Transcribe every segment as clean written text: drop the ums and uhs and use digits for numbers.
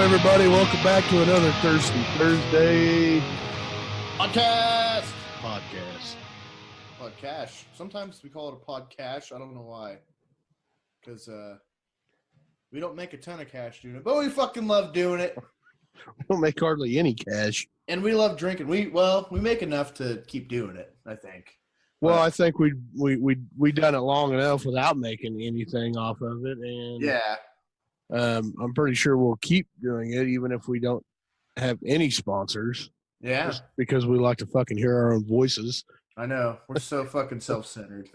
everybody? Welcome back to another Thirsty Thursday podcast. Podcast. Sometimes we call it a podcast. I don't know why. Because we don't make a ton of cash doing it, but we fucking love doing it. We don't make hardly any cash. And we love drinking. We make enough to keep doing it, I think. Well, I think we done it long enough without making anything off of it, and yeah, I'm pretty sure we'll keep doing it even if we don't have any sponsors. Yeah, just because we like to fucking hear our own voices. I know. We're so fucking self-centered.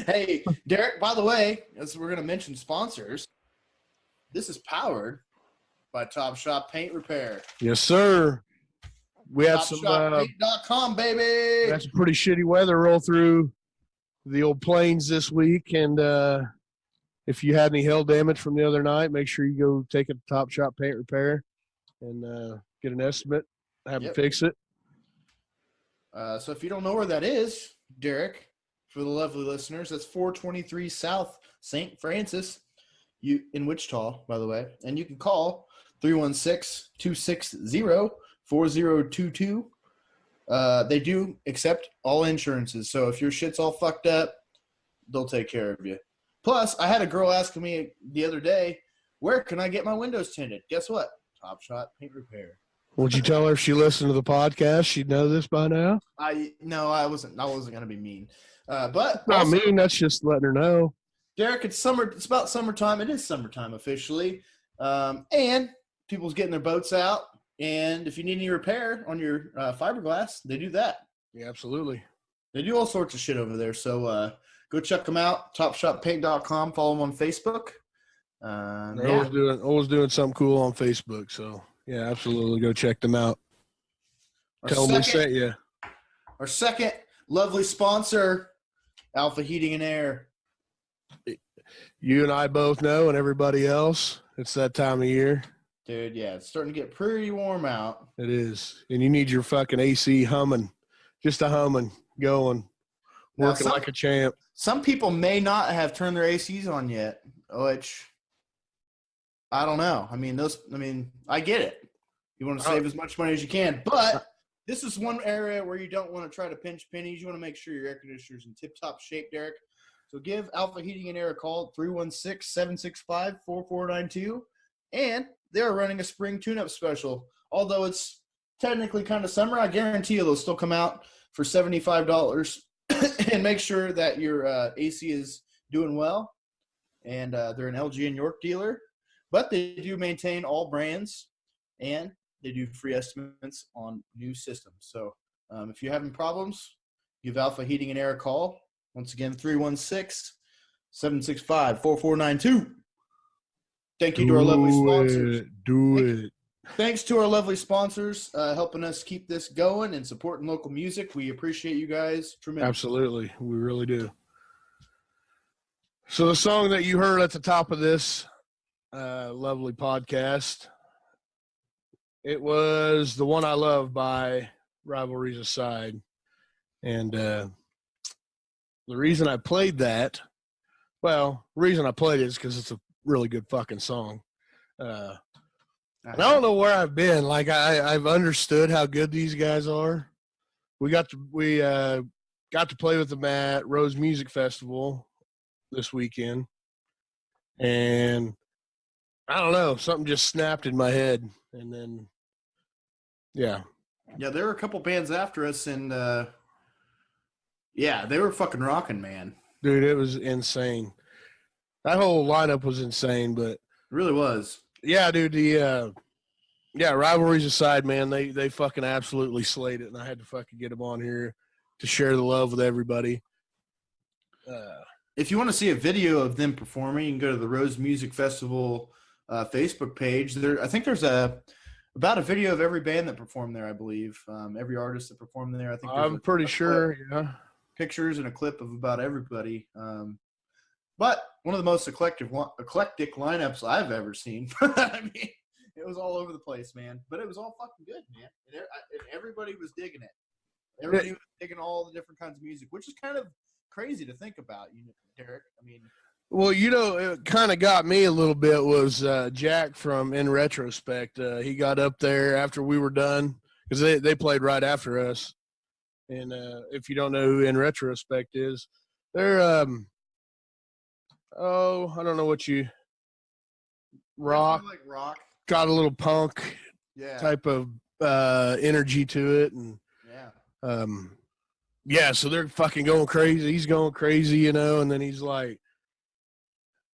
Hey, Derek, by the way, as we're going to mention sponsors, this is powered by Top Shop Paint Repair. Yes, sir. We had some TopShopPaint.com, baby. We had some pretty shitty weather roll through the old plains this week, and if you had any hail damage from the other night, make sure you go take it to Top Shop Paint Repair and get an estimate, have them fix it. So if you don't know where that is, Derek, for the lovely listeners, that's 423 South St. Francis, in Wichita, by the way. And you can call 316-260-4022. They do accept all insurances. So if your shit's all fucked up, they'll take care of you. Plus, I had a girl asking me the other day, where can I get my windows tinted? Guess what? Top Shot Paint Repair. Would you tell her if she listened to the podcast, she'd know this by now? No, I wasn't going to be mean. But not also, mean. That's just letting her know. Derek, it's summer. It's about summertime. It is summertime officially, and people's getting their boats out. And if you need any repair on your fiberglass, they do that. Yeah, absolutely. They do all sorts of shit over there. So go check them out. TopShopPaint.com. Follow them on Facebook. They're always doing something cool on Facebook. So yeah, absolutely. Go check them out. Tell them we sent you. Our second lovely sponsor, Alpha Heating and Air. You and I both know, and everybody else, it's that time of year. Dude, yeah, it's starting to get pretty warm out. It is. And you need your fucking AC humming, just a humming, going, working like a champ. Some people may not have turned their ACs on yet, which I don't know. I mean, I get it. You want to save as much money as you can, but this is one area where you don't want to try to pinch pennies. You want to make sure your air conditioner's in tip-top shape, Derek. So give Alpha Heating and Air a call, 316-765-4492, and they're running a spring tune-up special. Although it's technically kind of summer, I guarantee you they'll still come out for $75 and make sure that your AC is doing well. And they're an LG and York dealer, but they do maintain all brands, and they do free estimates on new systems. So if you're having problems, give Alpha Heating and Air a call. Once again, 316-765-4492. Thank you to our lovely sponsors. Thanks to our lovely sponsors helping us keep this going and supporting local music. We appreciate you guys tremendously. Absolutely. We really do. So the song that you heard at the top of this lovely podcast, it was The One I Love by Rivalries Aside. And the reason I played that, the reason I played it is because it's a really good fucking song. I don't know where I've been. Like I've understood how good these guys are. We got to play with them at Rose Music Festival this weekend, and I don't know, something just snapped in my head, and then yeah, there were a couple bands after us, and they were fucking rocking, man. Dude, it was insane. That whole lineup was insane, but it really was. Yeah, dude. Rivalries Aside, man, they fucking absolutely slayed it, and I had to fucking get them on here to share the love with everybody. If you want to see a video of them performing, you can go to the Rose Music Festival Facebook page. I think there's about a video of every band that performed there, I believe. Every artist that performed there. I think I'm pretty sure, yeah. Pictures and a clip of about everybody. But one of the most eclectic lineups I've ever seen. I mean, it was all over the place, man. But it was all fucking good, man. And everybody was digging it. Everybody was digging all the different kinds of music, which is kind of crazy to think about, Derek. I mean, Well, it kind of got me a little bit was Jack from In Retrospect. He got up there after we were done because they played right after us. And if you don't know who In Retrospect is, they're I don't know what you rock, Like rock. got a little punk type of energy to it, and so they're fucking going crazy. He's going crazy, and then he's like,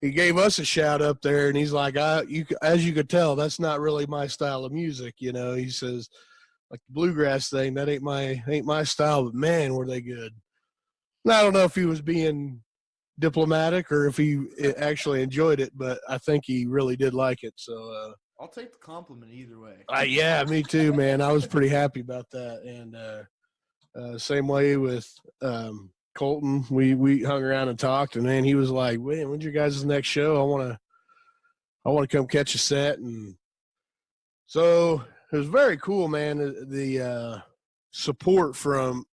he gave us a shout up there, and he's like, as you could tell, that's not really my style of music. He says, like the bluegrass thing, that ain't my style, but man, were they good. And I don't know if he was being diplomatic or if he actually enjoyed it, but I think he really did like it. So I'll take the compliment either way. Yeah, me too, man. I was pretty happy about that. And same way with Colton. We hung around and talked, and man, he was like, "Wait, when's your guys' next show? I want to come catch a set." And so it was very cool, man. The support from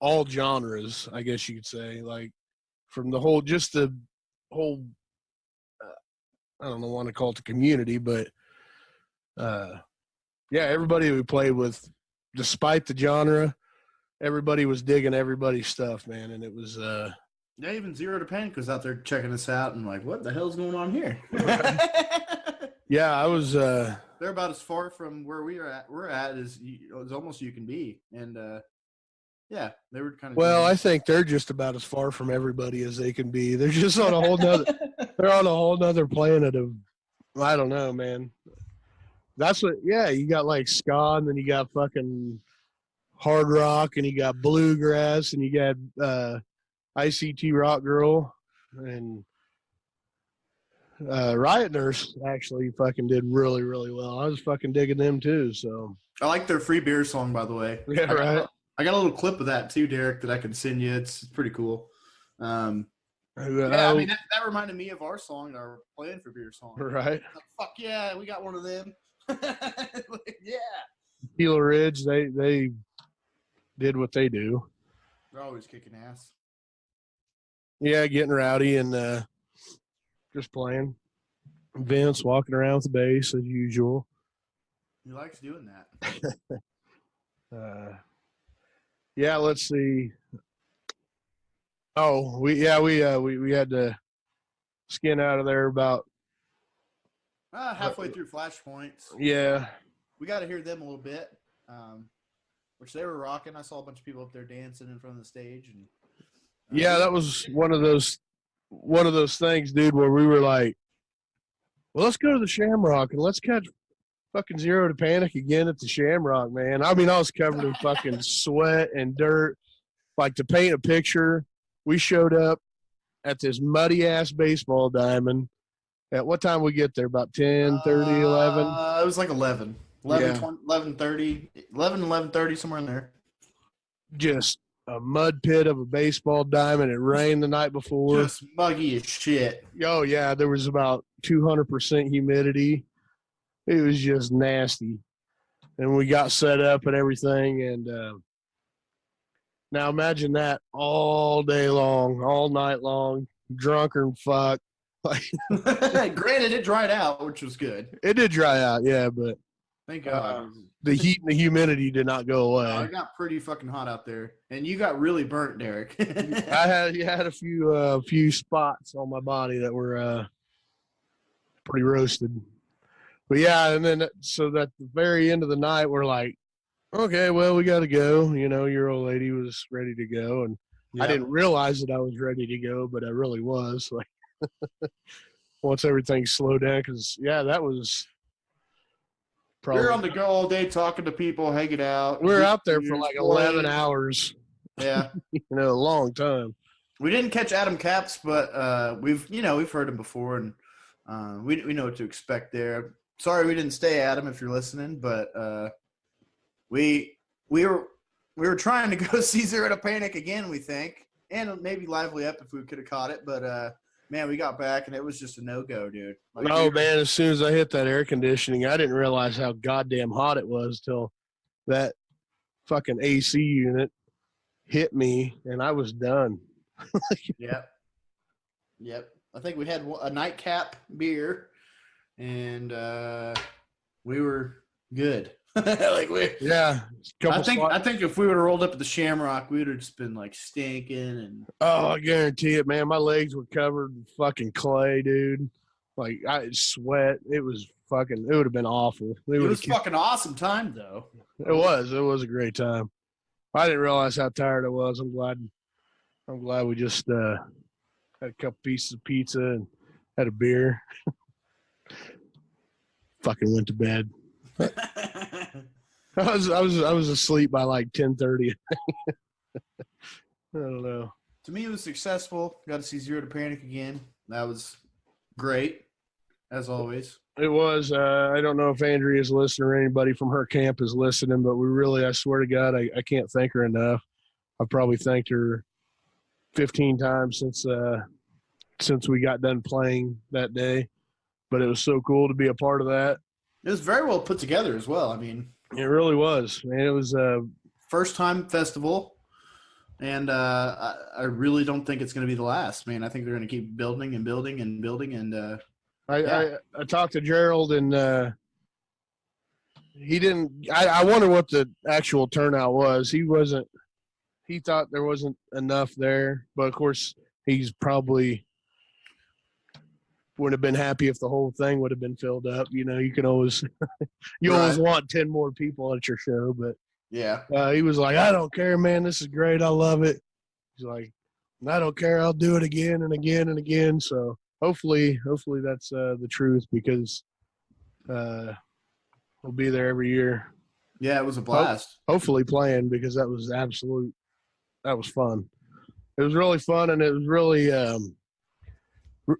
all genres, I guess you could say, like from the whole, I don't know, want to call it the community, but everybody we played with, despite the genre, everybody was digging everybody's stuff, man. And it was even Zero to Panic was out there checking us out and like, what the hell's going on here? Yeah, I was they're about as far from where we're at as almost you can be. And they were kind of I think they're just about as far from everybody as they can be. They're just on a whole nother planet of, I don't know, man. That's what you got, like ska, and then you got fucking hard rock, and you got bluegrass, and you got ICT Rock Girl, and Riot Nurse actually fucking did really, really well. I was fucking digging them too. So I like their free beer song, by the way. Yeah, right. I got a little clip of that too, Derek, that I can send you. It's pretty cool. I mean, that reminded me of our song, our Playing for Beer song. Right. Fuck yeah, we got one of them. Yeah. Gila Ridge, they did what they do. They're always kicking ass. Yeah, getting rowdy and just playing. Vince walking around with the bass as usual. He likes doing that. Let's see. Oh, we had to skin out of there about halfway through Flashpoints. Yeah. We got to hear them a little bit, which they were rocking. I saw a bunch of people up there dancing in front of the stage, and that was one of those things, dude, where we were like, well, let's go to the Shamrock and let's catch fucking Zero to Panic again at the Shamrock, man. I mean, I was covered in fucking sweat and dirt. Like, to paint a picture, we showed up at this muddy-ass baseball diamond. At what time we get there? About 10, 30, 11? It was like 11. 11, 20, 11:30, 11:30, somewhere in there. Just a mud pit of a baseball diamond. It rained the night before. Just muggy as shit. Oh, yeah. There was about 200% humidity. It was just nasty. And we got set up and everything. And now imagine that all day long, all night long, drunken fuck. Granted, it dried out, which was good. It did dry out, yeah, but thank God. The heat and the humidity did not go away. It got pretty fucking hot out there, and you got really burnt, Derek. I had a few spots on my body that were pretty roasted. But yeah, and then so at the very end of the night, we're like, okay, well, we got to go. Your old lady was ready to go, and I didn't realize that I was ready to go, but I really was. Like, once everything slowed down, because that was probably. We were on the go all day, talking to people, hanging out. We were out there for like 11 hours. Yeah, a long time. We didn't catch Adam Capps, but we've heard him before, and we know what to expect there. Sorry we didn't stay, Adam, if you're listening, but we were trying to go see Zero to Panic again, we think, and maybe Lively Up if we could have caught it, but man, we got back and it was just a no-go, dude. Like, man, as soon as I hit that air conditioning, I didn't realize how goddamn hot it was till that fucking AC unit hit me, and I was done. Yep. I think we had a nightcap beer, and we were good. Like Yeah. I think if we would have rolled up at the Shamrock, we would have just been like stinking and. Oh, I guarantee it, man. My legs were covered in fucking clay, dude. Like I sweat. It was fucking. It would have been awful. It was fucking awesome time though. It was. It was a great time. I didn't realize how tired I was. I'm glad we just had a couple pieces of pizza and had a beer. Fucking went to bed. I was asleep by like 10:30. I don't know. To me, it was successful. Got to see Zero to Panic again. That was great, as always. It was. I don't know if Andrea's listening or anybody from her camp is listening, but we really, I swear to God, I can't thank her enough. I've probably thanked her 15 times since we got done playing that day. But it was so cool to be a part of that. It was very well put together as well. I mean, it really was, man. It was first time festival, and I really don't think it's going to be the last. Man, I think they're going to keep building and building and building. And I talked to Gerald, and he didn't. I wonder what the actual turnout was. He thought there wasn't enough there, but of course he's probably would have been happy if the whole thing would have been filled up. You know, you can always always want 10 more people at your show, but yeah, he was like, I don't care, man. This is great. I love it. He's like, I don't care. I'll do it again and again and again. So hopefully that's the truth, because we'll be there every year. Yeah, it was a blast. Hopefully playing, because that was fun. It was really fun, and it was really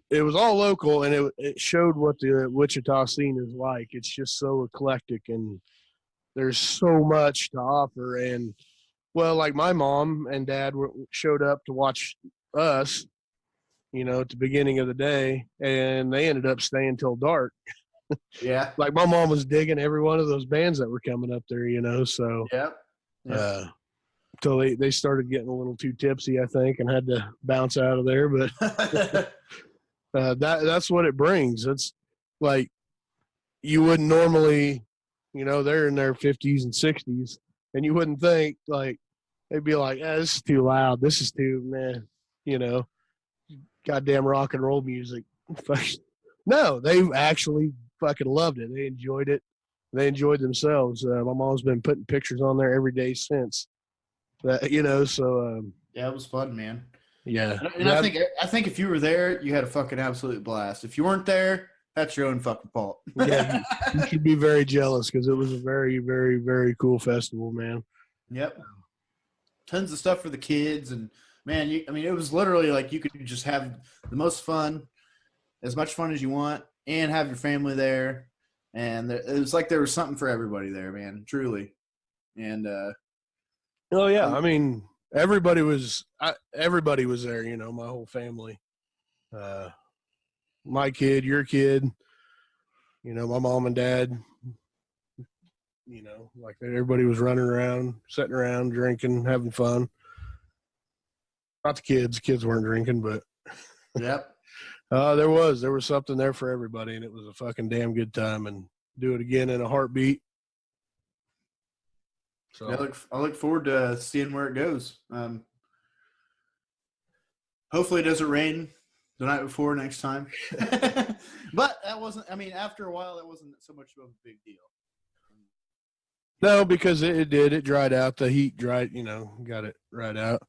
it was all local, and it showed what the Wichita scene is like. It's just so eclectic, and there's so much to offer. And well, like my mom and dad showed up to watch us, you know, at the beginning of the day, and they ended up staying till dark. Yeah. Like my mom was digging every one of those bands that were coming up there, you know, so yeah. Till they started getting a little too tipsy, I think, and had to bounce out of there. But that's what it brings. It's like you wouldn't normally, you know, they're in their 50s and 60s, and you wouldn't think, like, they'd be like, this is too loud. This is too, man, you know, goddamn rock and roll music. No, they actually fucking loved it. They enjoyed it. They enjoyed themselves. My mom's been putting pictures on there every day since that, you know, so yeah, it was fun, man. Yeah. And I think if you were there, you had a fucking absolute blast. If you weren't there, that's your own fucking fault. Yeah, you should be very jealous, because it was a very, very, very cool festival, man. Yep. Tons of stuff for the kids, and man, it was literally like you could just have the most fun, as much fun as you want, and have your family there. And it was like there was something for everybody there, man, truly. And oh yeah, I mean, everybody was there, you know, my whole family. My kid, your kid, you know, my mom and dad, you know, like everybody was running around, sitting around, drinking, having fun. Not the kids. Kids weren't drinking, but yep. There was something there for everybody, and it was a fucking damn good time, and do it again in a heartbeat. So I look forward to seeing where it goes. Hopefully it doesn't rain the night before next time. But that wasn't, after a while, that wasn't so much of a big deal. No, because it did. It dried out. The heat dried, you know, got it right out.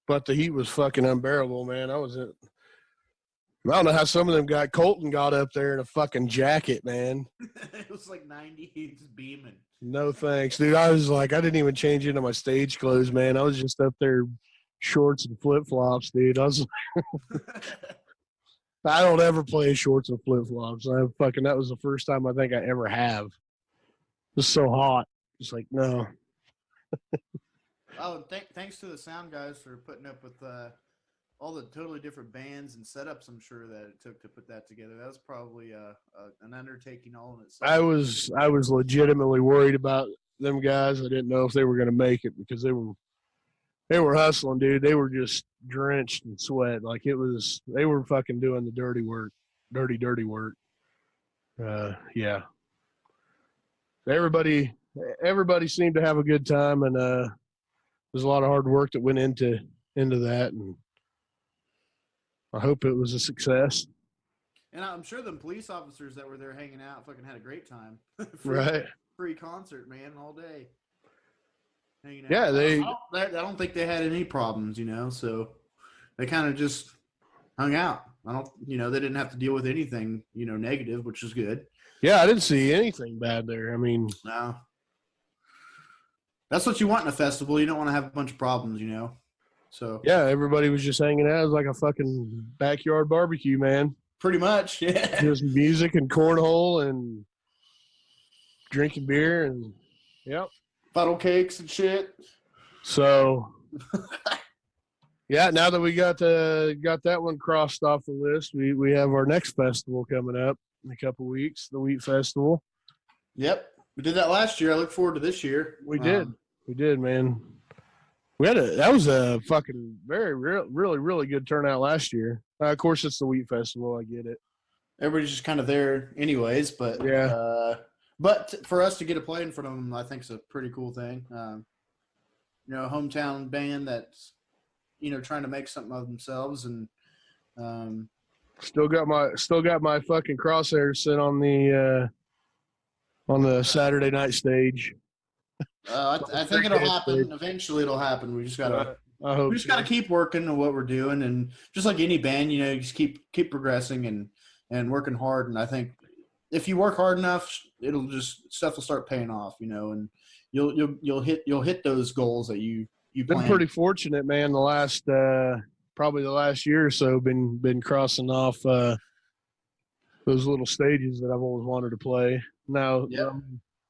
But the heat was fucking unbearable, man. I don't know how some of them Colton got up there in a fucking jacket, man. It was like 90, he's beaming. No thanks, dude. I was like, I didn't even change into my stage clothes, man. I was just up there, shorts and flip flops, dude. I don't ever play shorts and flip flops. That was the first time I think I ever have. It was so hot. It's like, no. Oh, thanks to the sound guys for putting up with all the totally different bands and setups. I'm sure that it took to put that together. That was probably an undertaking all in itself. I was legitimately worried about them guys. I didn't know if they were going to make it, because They were hustling, dude. They were just drenched in sweat. Like they were fucking doing the dirty work, dirty work. Yeah. Everybody seemed to have a good time, and there's a lot of hard work that went into that, and I hope it was a success. And I'm sure the police officers that were there hanging out fucking had a great time. Right. Free concert, man, all day. Hanging out. Yeah, I don't think they had any problems, so they kind of just hung out. They didn't have to deal with anything, negative, which is good. Yeah, I didn't see anything bad there. I mean, no. That's what you want in a festival. You don't want to have a bunch of problems, So yeah, everybody was just hanging out. It was like a fucking backyard barbecue, man. Pretty much, yeah. Just music and cornhole and drinking beer and yep. Funnel cakes and shit. So yeah, now that we got that one crossed off the list, we have our next festival coming up in a couple weeks, the Wheat Festival. Yep. We did that last year. I look forward to this year. We did, man. That was a fucking really good turnout last year. Of course, it's the Wheat Festival. I get it. Everybody's just kind of there, anyways. But yeah. But for us to get a play in front of them, I think is a pretty cool thing. A hometown band that's trying to make something of themselves, and still got my fucking crosshairs set on the Saturday night stage. I think it'll happen. Eventually, it'll happen. We just gotta. Gotta keep working on what we're doing, and just like any band, you just keep progressing and working hard. And I think if you work hard enough, stuff will start paying off. And you'll hit those goals that you been pretty fortunate, man. The last probably the last year or so, been crossing off those little stages that I've always wanted to play. Now,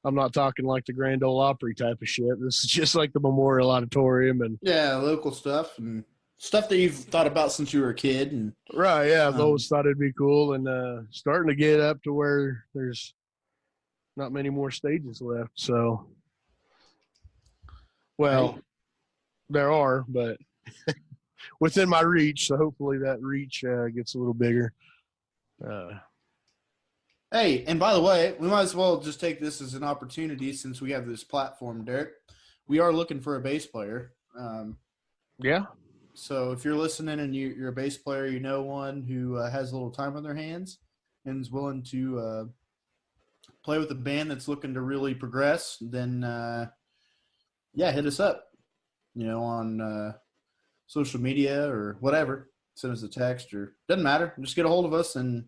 I'm not talking like the Grand Ole Opry type of shit. This is just like the Memorial Auditorium and local stuff and stuff that you've thought about since you were a kid. And right, yeah, I've always thought it'd be cool, and starting to get up to where there's not many more stages left. So, well, there are, but within my reach. So hopefully that reach gets a little bigger. Hey, and by the way, we might as well just take this as an opportunity since we have this platform, Derek. We are looking for a bass player. Yeah. So if you're listening and you're a bass player, one who has a little time on their hands and is willing to play with a band that's looking to really progress, then hit us up. On social media or whatever. Send us a text or doesn't matter. Just get a hold of us, and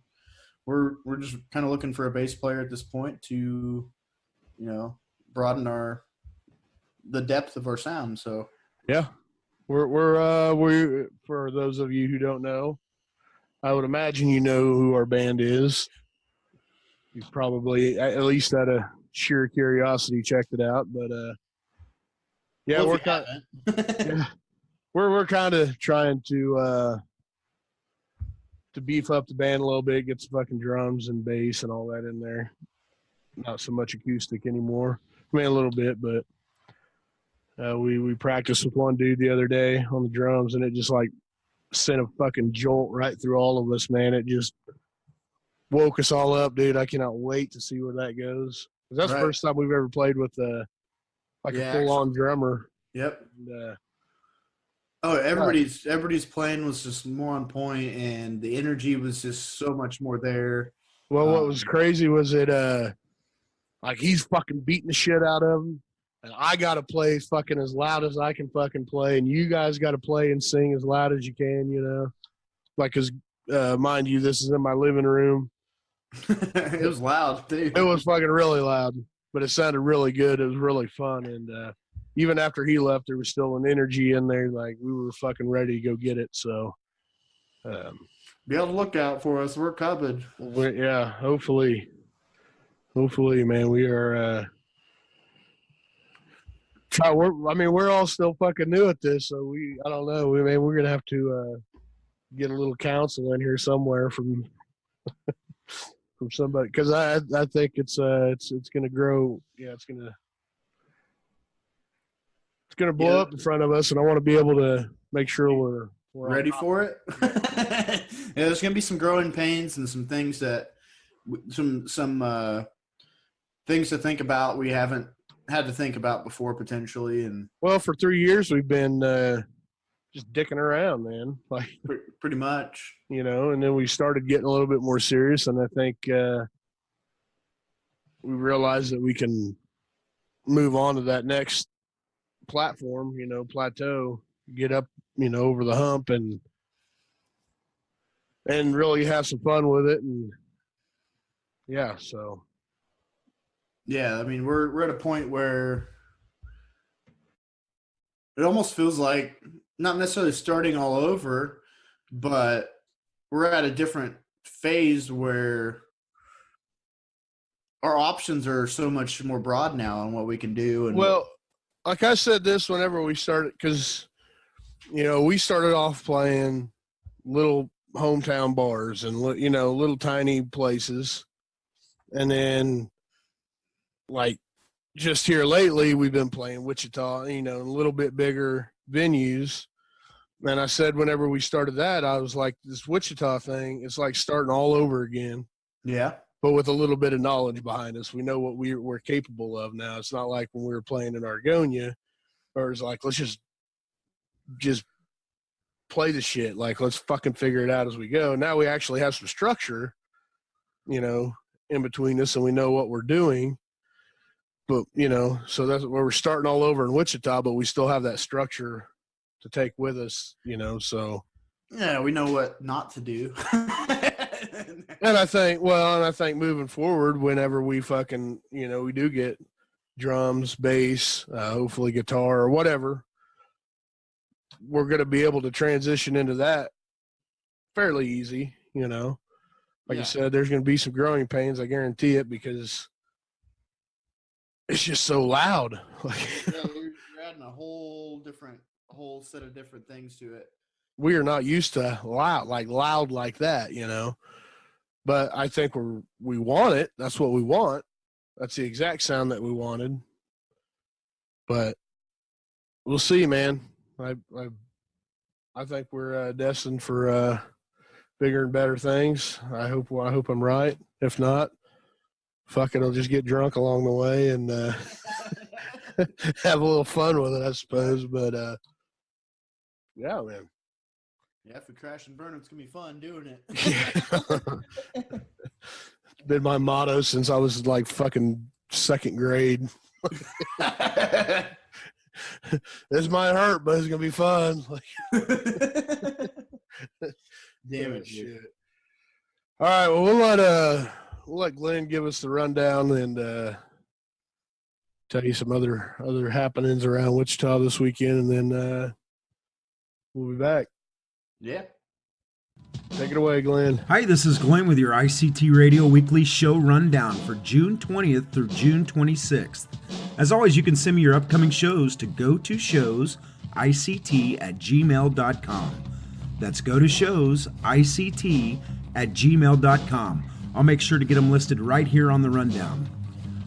we're just kind of looking for a bass player at this point to, broaden the depth of our sound. So yeah, we're for those of you who don't know, I would imagine who our band is. You've probably at least out of sheer curiosity checked it out, but yeah, well, we're kind of trying to beef up the band a little bit, get some fucking drums and bass and all that in there. Not so much acoustic anymore. I mean, a little bit, but we practiced with one dude the other day on the drums, and it just like sent a fucking jolt right through all of us, man. It just woke us all up, dude. I cannot wait to see where that goes. That's the first time we've ever played with a full-on drummer. Yep. And, everybody's playing was just more on point, and the energy was just so much more there. Well, what was crazy was it like he's fucking beating the shit out of him, and I gotta play fucking as loud as I can fucking play, and you guys gotta play and sing as loud as you can, like, cause mind you, this is in my living room. It was loud, dude. It was fucking really loud, but it sounded really good. It was really fun, and even after he left, there was still an energy in there. Like, we were fucking ready to go get it. So, be on the lookout for us. We're coming. Yeah, hopefully, man. We are. We're all still fucking new at this, so I don't know. We're gonna have to get a little counsel in here somewhere from from somebody, because I think it's gonna grow. Yeah, it's It's going to blow up in front of us, and I want to be able to make sure we're ready for it. Yeah, there's going to be some growing pains and some things that some things to think about we haven't had to think about before potentially. And well, for 3 years we've been just dicking around, man. Like pretty much, and then we started getting a little bit more serious, and I think we realized that we can move on to that next platform, plateau, get up, over the hump and really have some fun with it. And yeah, so. Yeah, I mean, we're at a point where it almost feels like not necessarily starting all over, but we're at a different phase where our options are so much more broad now on what we can do. And well, like I said this whenever we started, because, we started off playing little hometown bars and, little tiny places. And then, like, just here lately, we've been playing Wichita, a little bit bigger venues. And I said whenever we started that, I was like, this Wichita thing, it's like starting all over again. Yeah. But with a little bit of knowledge behind us. We know what we're capable of now. It's not like when we were playing in Argonia, where it's like, let's just play the shit. Like, let's fucking figure it out as we go. Now we actually have some structure, in between us, and we know what we're doing. But, so that's where we're starting all over in Wichita, but we still have that structure to take with us, so. Yeah, we know what not to do. And I think moving forward, whenever we fucking, we do get drums, bass, hopefully guitar or whatever, we're going to be able to transition into that fairly easy, Like you said, there's going to be some growing pains, I guarantee it, because it's just so loud. You're adding a whole set of different things to it. We are not used to loud like that, But I think we want it. That's what we want. That's the exact sound that we wanted. But we'll see, man. I think we're destined for bigger and better things. I hope I'm right. If not, fuck it, I'll just get drunk along the way and have a little fun with it, I suppose. But yeah, man. Yeah, if we crash and burn, it's gonna be fun doing it. It's been my motto since I was like fucking second grade. This might hurt, but it's gonna be fun. Damn it, shit. All right, well we'll let Glenn give us the rundown and tell you some other happenings around Wichita this weekend, and then we'll be back. Yeah. Take it away, Glenn. Hi, this is Glenn with your ICT Radio Weekly Show Rundown for June 20th through June 26th. As always, you can send me your upcoming shows to gotoshowsict@gmail.com. That's gotoshowsict@gmail.com. I'll make sure to get them listed right here on the rundown.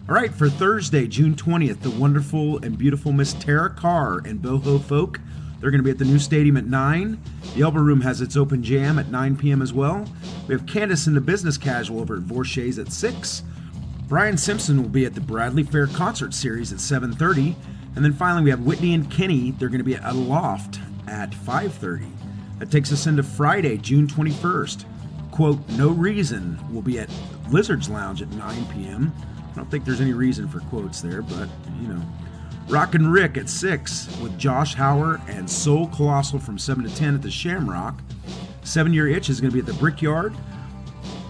All right, for Thursday, June 20th, the wonderful and beautiful Miss Tara Carr and Boho Folk. They're going to be at the new stadium at 9. The Elbow Room has its open jam at 9 p.m. as well. We have Candace and the Business Casual over at Vorshay's at 6. Brian Simpson will be at the Bradley Fair Concert Series at 7:30. And then finally, we have Whitney and Kenny. They're going to be at Aloft at 5:30. That takes us into Friday, June 21st. Quote, No Reason will be at Lizard's Lounge at 9 p.m. I don't think there's any reason for quotes there, but, Rockin' Rick at 6 with Josh Hauer and Soul Colossal from 7 to 10 at the Shamrock. 7 Year Itch is going to be at the Brickyard.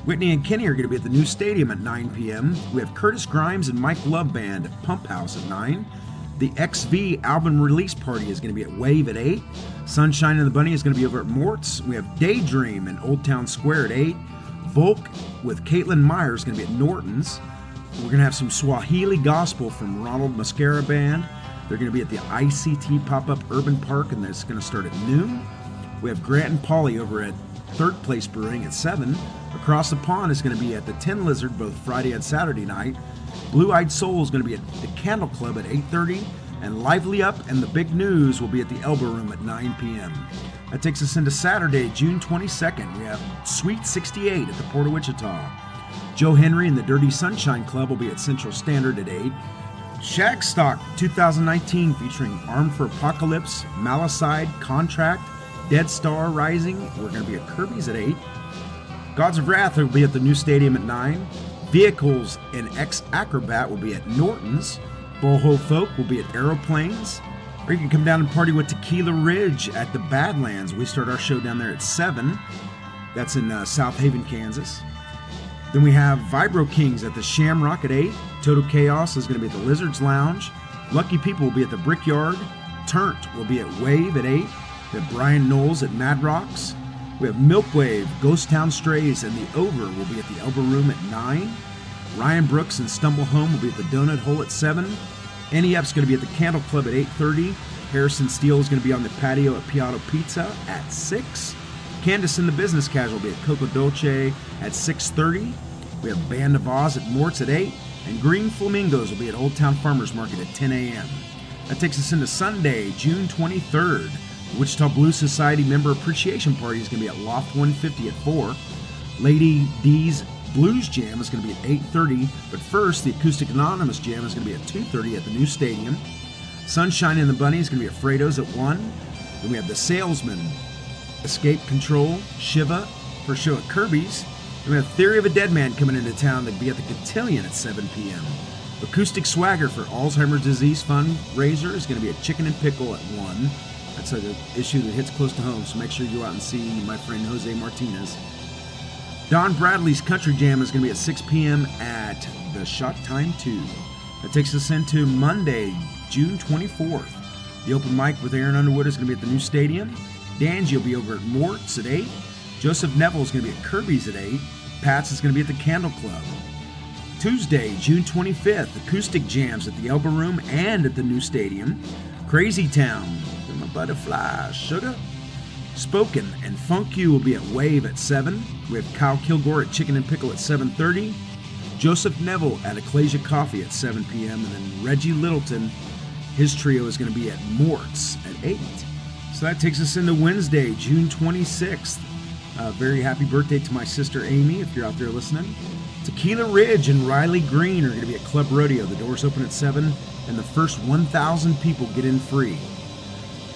Whitney and Kenny are going to be at the new stadium at 9 p.m. We have Curtis Grimes and Mike Love Band at Pump House at 9. The XV album release party is going to be at Wave at 8. Sunshine and the Bunny is going to be over at Mort's. We have Daydream in Old Town Square at 8. Volk with Caitlin Meyer is going to be at Norton's. We're going to have some Swahili gospel from Ronald Mascara Band. They're going to be at the ICT Pop-Up Urban Park, and that's going to start at noon. We have Grant and Polly over at Third Place Brewing at 7. Across the Pond is going to be at the Tin Lizard both Friday and Saturday night. Blue Eyed Soul is going to be at the Candle Club at 8:30. And Lively Up and The Big News will be at the Elbow Room at 9 p.m. That takes us into Saturday, June 22nd. We have Sweet 68 at the Port of Wichita. Joe Henry and the Dirty Sunshine Club will be at Central Standard at 8. Shagstock 2019 featuring Armed for Apocalypse, Malicide, Contract, Dead Star Rising. We're going to be at Kirby's at 8. Gods of Wrath will be at the new stadium at 9. Vehicles and X-Acrobat will be at Norton's. Boho Folk will be at Aeroplanes. Or you can come down and party with Tequila Ridge at the Badlands. We start our show down there at 7. That's in South Haven, Kansas. Then we have Vibro Kings at the Shamrock at 8. Total Chaos is going to be at the Lizards Lounge. Lucky People will be at the Brickyard. Turnt will be at Wave at 8. We have Brian Knowles at Mad Rocks. We have Milkwave, Ghost Town Strays, and The Over will be at the Elbow Room at 9. Ryan Brooks and Stumble Home will be at the Donut Hole at 7. NEF's going to be at the Candle Club at 8:30. Harrison Steele is going to be on the patio at Piatto Pizza at 6. Candace and the Business Casual will be at Coco Dolce at 6:30. We have Band of Oz at Mort's at 8. And Green Flamingos will be at Old Town Farmers Market at 10 a.m. That takes us into Sunday, June 23rd. The Wichita Blues Society Member Appreciation Party is going to be at Loft 150 at 4. Lady D's Blues Jam is going to be at 8:30. But first, the Acoustic Anonymous Jam is going to be at 2:30 at the new stadium. Sunshine and the Bunny is going to be at Fredo's at 1. Then we have The Salesman, Escape Control, Shiva for a show at Kirby's. Then we have Theory of a Dead Man coming into town to be at the Cotillion at 7 p.m. Acoustic Swagger for Alzheimer's Disease Fundraiser is going to be at Chicken and Pickle at 1. That's an issue that hits close to home, so make sure you go out and see my friend Jose Martinez. Don Bradley's Country Jam is going to be at 6 p.m. at the Shot Time 2. That takes us into Monday, June 24th. The open mic with Aaron Underwood is going to be at the new stadium. Danji will be over at Mort's at 8. Joseph Neville is going to be at Kirby's at 8. Pat's is going to be at the Candle Club. Tuesday, June 25th, Acoustic Jams at the Elbow Room and at the new stadium. Crazy Town, my butterfly, sugar. Spoken and Funk You will be at Wave at 7. We have Kyle Kilgore at Chicken and Pickle at 7:30. Joseph Neville at Ecclesia Coffee at 7 p.m. And then Reggie Littleton, his trio is going to be at Mort's at 8. So that takes us into Wednesday, June 26th. Very happy birthday to my sister Amy, if you're out there listening. Tequila Ridge and Riley Green are going to be at Club Rodeo. The doors open at 7, and the first 1,000 people get in free.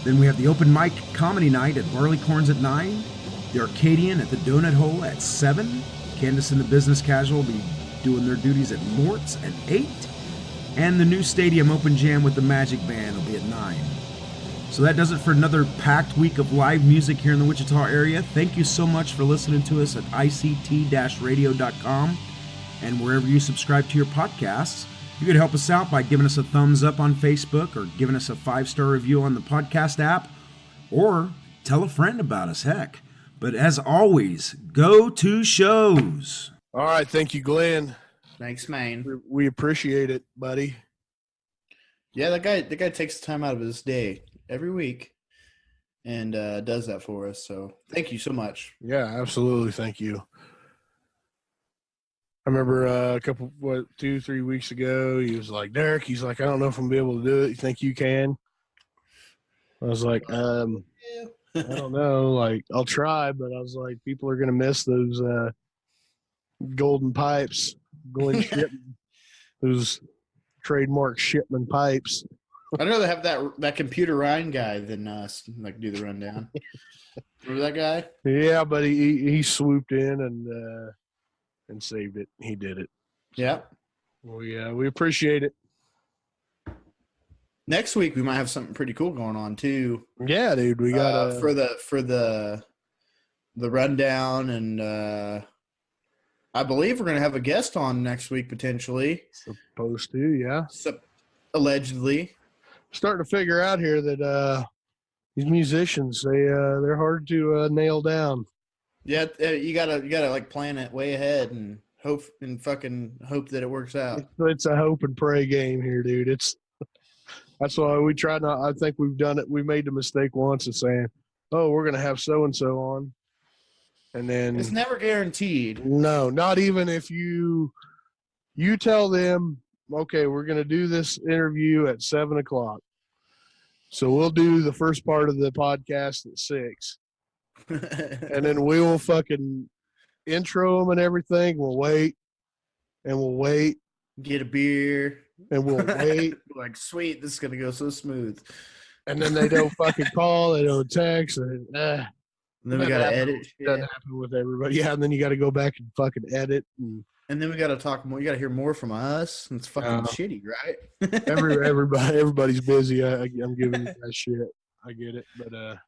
Then we have the open mic comedy night at Barleycorns at 9. The Arcadian at the Donut Hole at 7. Candace and the Business Casual will be doing their duties at Mort's at 8. And the new stadium open jam with the Magic Band will be at 9. So that does it for another packed week of live music here in the Wichita area. Thank you so much for listening to us at ict-radio.com and wherever you subscribe to your podcasts. You could help us out by giving us a thumbs up on Facebook or giving us a 5-star review on the podcast app, or tell a friend about us, heck. But as always, go to shows. All right. Thank you, Glenn. Thanks, man. We appreciate it, buddy. Yeah, that guy takes the time out of his day every week and does that for us. So thank you so much. Yeah, absolutely. Thank you. I remember a couple, 2-3 weeks ago, he was like, Derek, he's like, I don't know if I'm going to be able to do it. You think you can? I was like, I don't know. Like, I'll try, but I was like, people are going to miss those golden pipes, Glenn Shipman, those trademark Shipman pipes. I'd rather have that computer Ryan guy than like do the rundown. Remember that guy? Yeah, but he swooped in and saved it. He did it. Yeah. Well, yeah, we appreciate it. Next week we might have something pretty cool going on too. Yeah, dude, we got for the rundown, and I believe we're gonna have a guest on next week potentially. supposed to, yeah. Allegedly. Starting to figure out here that these musicians, they're hard to nail down. Yeah, you gotta like plan it way ahead and hope that it works out. It's a hope and pray game here, dude. That's why we try not. I think we've done it. We made the mistake once of saying, "Oh, we're going to have so and so on," and then It's never guaranteed. no, not even if you tell them, "Okay, we're going to do this interview at 7:00." So we'll do the first part of the podcast at 6, and then we will fucking intro them and everything. We'll wait, and we'll wait, Get a beer. and we'll wait, Like, sweet, this is gonna go so smooth. and then they don't fucking call, they don't text, and And then we That gotta happens. edit shit. doesn't happen with everybody. Yeah, and then you got to go back and fucking edit. And And then we gotta talk more. You gotta hear more from us. It's fucking shitty, right? everybody's busy. I'm giving you guys shit. I get it, but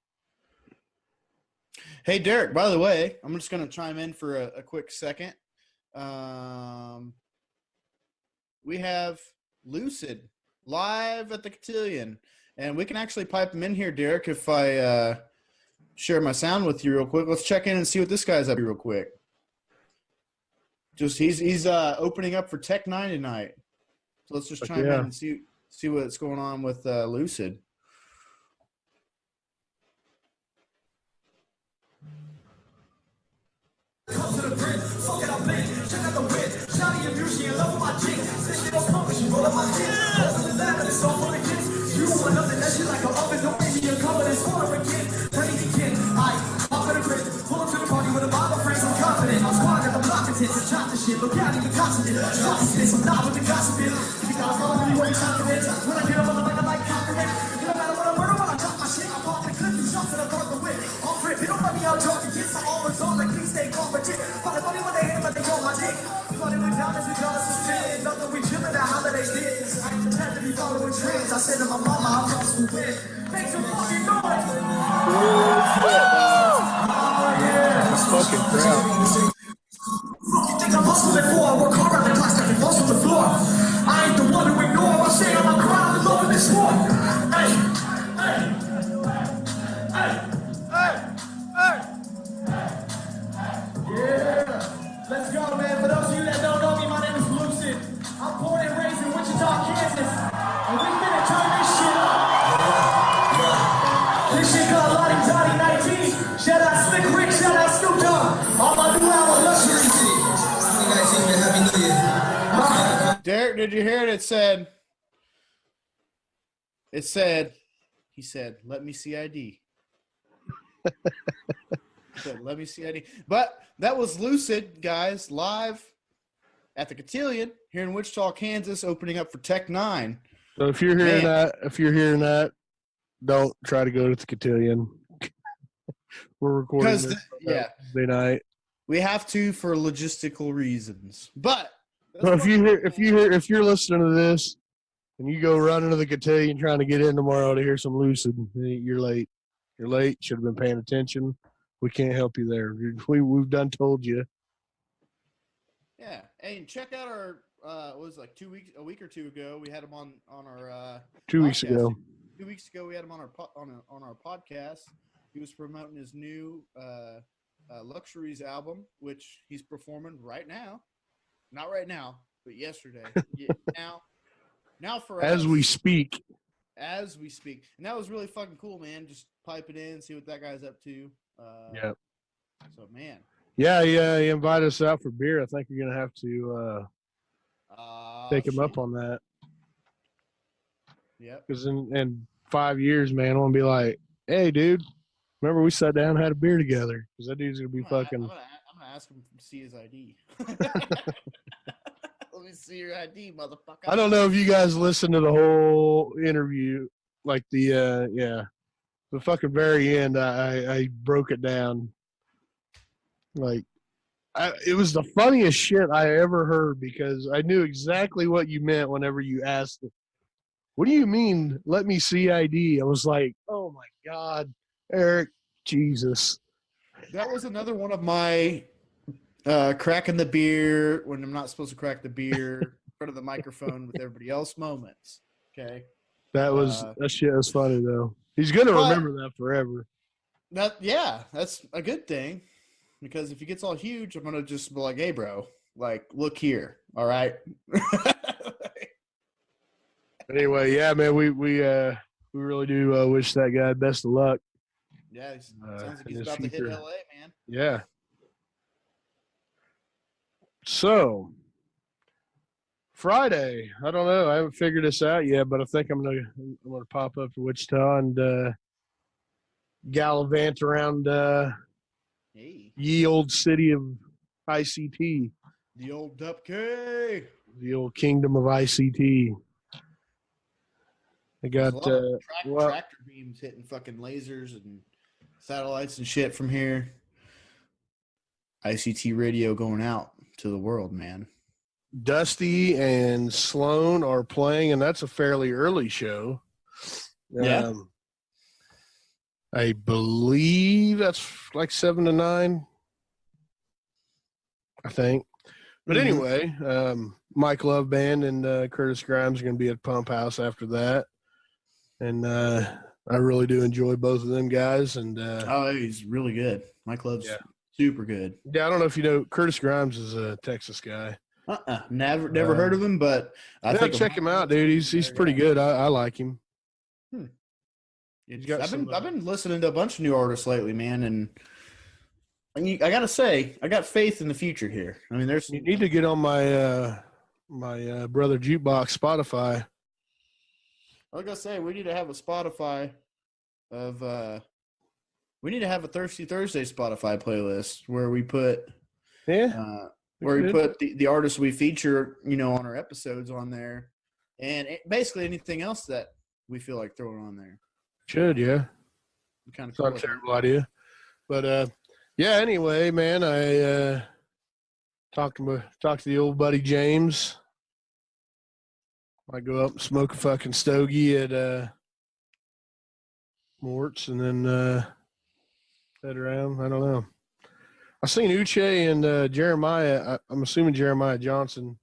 Hey, Derek, by the way, I'm just going to chime in for a quick second. We have Lucid live at the Cotillion, and we can actually pipe him in here, Derek, if I share my sound with you real quick. Let's check in and see what this guy's up to real quick. Just he's opening up for Tech 9 tonight. So let's just chime in and see what's going on with Lucid. Come to the grid, fuck it, I'm lit. Check out the wit. Shawty and Beauty in love with my dick. Say she don't pump, she roll up my dick. Open the lab and it's all for the kids. You don't want nothing, that shit like an oven. Don't make me a cover, it's for a kid. Ready to kid, I pop in the grid. Pull up to the party with a bottle of friends, I'm confident. I'm squad, got the block of tits and chop the shit. Look out, even constant. Drop this, I'm not with the gossip. If you got a problem, you ain't confident. When I get up on the mic, I like confident. It don't matter what I murder, when I drop my shit, I'm popping the clip, you shots and I brought the whip. Off rip, you don't let me out talking, kids, I'm always on, like please stay calm, but shit. Funny when they hit, but they go my dick. Funny when dollars we call us a spin. Nothing we chillin' at holidays did. I ain't pretend to be following trends. I said to my mama, I'm from school with. Make some fucking noise. this fucking crowd. You think I'm hustling for? I work hard on the clock, got the balls on the floor. I ain't the one to ignore. I say I'm a crowd and loving this sport. Hey, hey, hey, hey, hey. Yeah, let's go, man. For those of you that don't know me, my name is Lucid. I'm born and raised in Wichita, Kansas, and we finna turn this shit up. This shit called Lottie Dottie 19. Shout out Slick Rick, shout out Snoop Dogg. All my new album, Luxury. Derek, did you hear it? It said, he said, let me see ID. He said, let me see ID. But that was Lucid, guys, live at the Cotillion here in Wichita, Kansas, opening up for Tech 9. So if you're hearing that, don't try to go to the Cotillion. We're recording Because, this yeah, Thursday night. we have to for logistical reasons. But So if you're listening to this and you go running to the Cotillion trying to get in tomorrow to hear some Lucid, you're late. You're late. Should have been paying attention. We can't help you there. We've done told you. yeah, hey, and check out our it was like a week or two ago. We had him on our 2 weeks podcast. ago. 2 weeks ago, we had him on our podcast. He was promoting his new Luxuries album, which he's performing right now. Not right now, but yesterday. now for As us, we speak. and that was really fucking cool, man. Just pipe it in, see what that guy's up to. Yeah. So, man. Yeah, he invited us out for beer. I think you're gonna have to take him up on that. Yep. Because in 5 years, man, I want to be like, hey, dude, remember we sat down and had a beer together? Because that dude's gonna be fucking. I'm gonna ask him to see his ID. Let me see your ID, motherfucker. I don't know if you guys listened to the whole interview, like the fucking very end. I broke it down. Like, it was the funniest shit I ever heard because I knew exactly what you meant whenever you asked it. What do you mean, let me see ID? I was like, oh my God, Eric, Jesus. That was another one of my cracking the beer when I'm not supposed to crack the beer in front of the microphone with everybody else moments. Okay. That shit was funny, though. He's going to remember that forever. That's a good thing because if he gets all huge, I'm going to just be like, hey, bro, like, look here. All right. Anyway, yeah, man, we really do wish that guy best of luck. Yeah, sounds like in he's his about to future. hit LA, man. Yeah. So, Friday. I don't know. I haven't figured this out yet, but I think I'm gonna pop up to Wichita and gallivant around Hey, ye old city of ICT, the old Dupke. the old kingdom of ICT. I There's got a lot of well, tractor beams hitting fucking lasers and satellites and shit from here. ICT radio going out to the world, man. Dusty and Sloan are playing, and that's a fairly early show. Yeah. I believe that's like 7 to 9, I think. But Mhm. anyway, Mike Love Band and Curtis Grimes are going to be at Pump House after that. And I really do enjoy both of them guys. And Oh, he's really good. Mike Love's Yeah. super good. yeah, I don't know if you know, Curtis Grimes is a Texas guy. Never heard of him, but I think check him out, dude. He's pretty good. I like him. He's got I've some, been listening to a bunch of new artists lately, man, and I gotta say, I got faith in the future here. I mean, there's You need to get on my my brother Jukebox Spotify. like I say, we need to have a Spotify of we need to have a Thirsty Thursday Spotify playlist where we put Yeah, where we good. put the artists we feature, on our episodes on there, and basically anything else that we feel like throwing on there. Should, yeah. Kind of It's not a terrible idea. But yeah, anyway, man, I talked to the old buddy James. I go up and smoke a fucking stogie at Mort's and then head around. I don't know. I seen Uche and Jeremiah. I'm assuming Jeremiah Johnson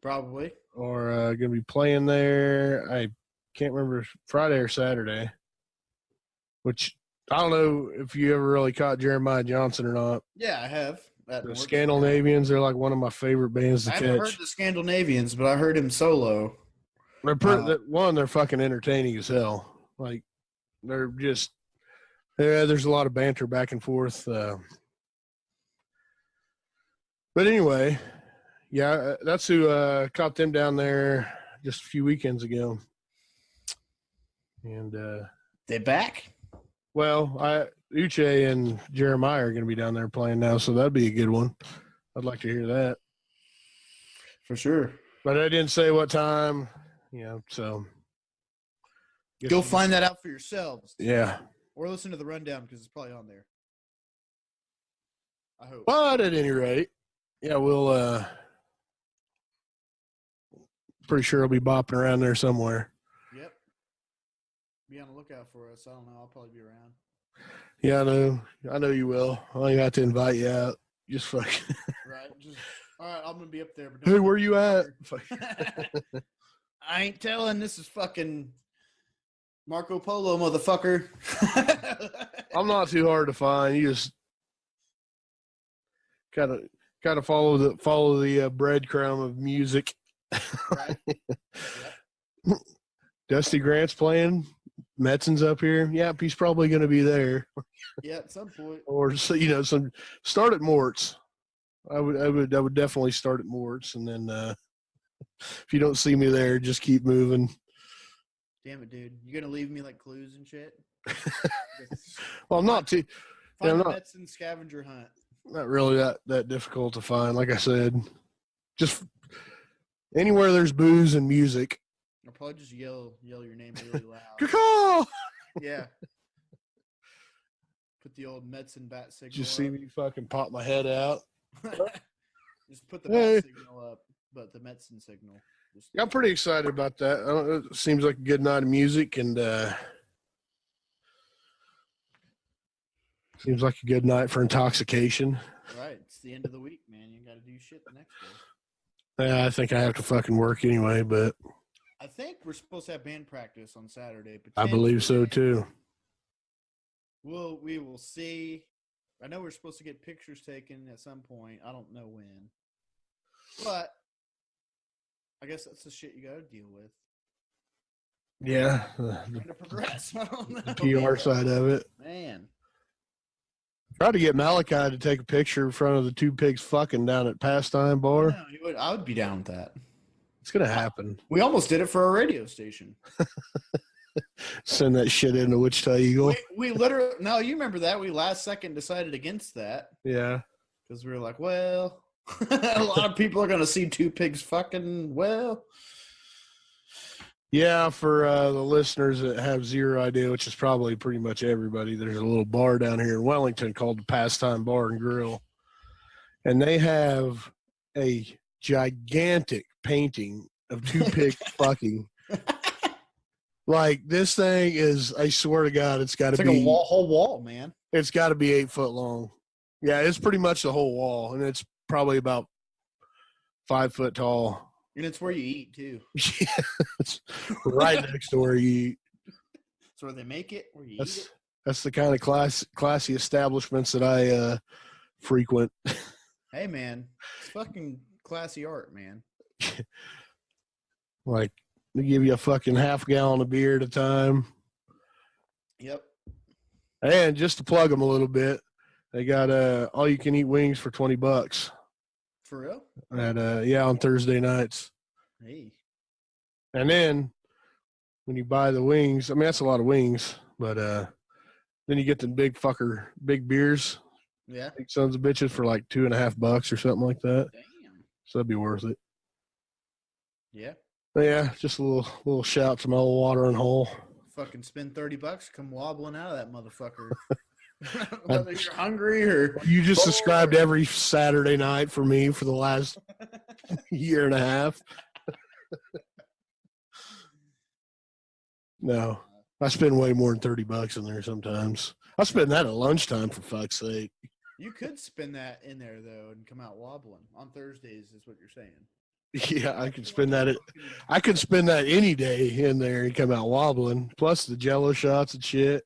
probably. are going to be playing there. I can't remember if Friday or Saturday. Which I don't know if you ever really caught Jeremiah Johnson or not. Yeah, I have. The Scandinavians, they're like one of my favorite bands to I haven't catch. heard the Scandinavians, but I heard him solo. They're fucking entertaining as hell. Like they're just there's a lot of banter back and forth. But anyway, yeah, that's who caught them down there just a few weekends ago. And They back? well, Uche and Jeremiah are going to be down there playing now, so that'd be a good one. I'd like to hear that. For sure. But I didn't say what time, so. Go find that out for yourselves. Yeah. Or listen to the rundown because it's probably on there. I hope. But at any rate, yeah, we'll pretty sure I'll be bopping around there somewhere. Yep. Be on the lookout for us. I don't know. I'll probably be around. Yeah, I know you will. I only got to invite you out. Just fuck. Right. All right, I'm gonna be up there. But Hey, where you at? I ain't telling. This is fucking Marco Polo, motherfucker. I'm not too hard to find. You just kind of follow the breadcrumb of music. Right. Dusty Grant's playing. Metson's up here. Yep, he's probably going to be there. Yeah, at some point. Or some start at Mort's. I would definitely start at Mort's, and then if you don't see me there, just keep moving. Damn it, dude! You gonna leave me like clues and shit? Well, I'm not too. Find I'm the not- Metson scavenger hunt. Not really that difficult to find. Like I said, just anywhere there's booze and music. I'll probably just yell your name really loud. Caw-caw! Yeah. Put the old Metson bat signal. Just see up. me fucking pop my head out. Just put the Hey. bat signal up, but the Metson signal. Just, Yeah, I'm pretty excited about that. It seems like a good night of music, and seems like a good night for intoxication. right. It's the end of the week, man. You got to do shit the next day. Yeah, I think I have to fucking work anyway, but I think we're supposed to have band practice on Saturday. I believe so too. We will see. I know we're supposed to get pictures taken at some point. I don't know when. But I guess that's the shit you got to deal with. Yeah, Trying to progress. I don't know. the PR side of it. Man. Tried to get Malachi to take a picture in front of the two pigs fucking down at Pastime Bar. No, I would be down with that. It's gonna happen. We almost did it for a radio station. Send that shit into Wichita Eagle. We literally no, you remember that we last second decided against that Yeah. because we were like, well, a lot of people are gonna see two pigs fucking. Well, Yeah, for the listeners that have zero idea, which is probably pretty much everybody, there's a little bar down here in Wellington called the Pastime Bar and Grill. And they have a gigantic painting of two pigs fucking. Like, this thing is, I swear to God, it's got it's to like be, a whole wall, man. it's got to be 8 foot long. Yeah, it's pretty much the whole wall. And it's probably about 5 foot tall. And it's where you eat too. Yeah, it's right next to where you eat. It's where they make it, where you eat it. That's the kind of classy establishments that I frequent. Hey, man, it's fucking classy art, man. Like, they give you a fucking half gallon of beer at a time. Yep. And just to plug them a little bit, they got all you can eat wings for $20 For real? at on Thursday nights. Hey. And then when you buy the wings, I mean, that's a lot of wings, but then you get the big beers, Yeah. big sons of bitches for like $2.50 or something like that. Damn. So that'd be worth it. Yeah. But yeah, just a little shout to my old watering hole. Fucking spend $30, come wobbling out of that motherfucker. Whether you're hungry or You just described every Saturday night for me for the last year and a half. No, I spend way more than $30 in there sometimes. I spend that at lunchtime, for fuck's sake. you could spin that in there though and come out wobbling on Thursdays is what you're saying. Yeah, I could spend that. I could spend that any day in there and come out wobbling. Plus the Jello shots and shit.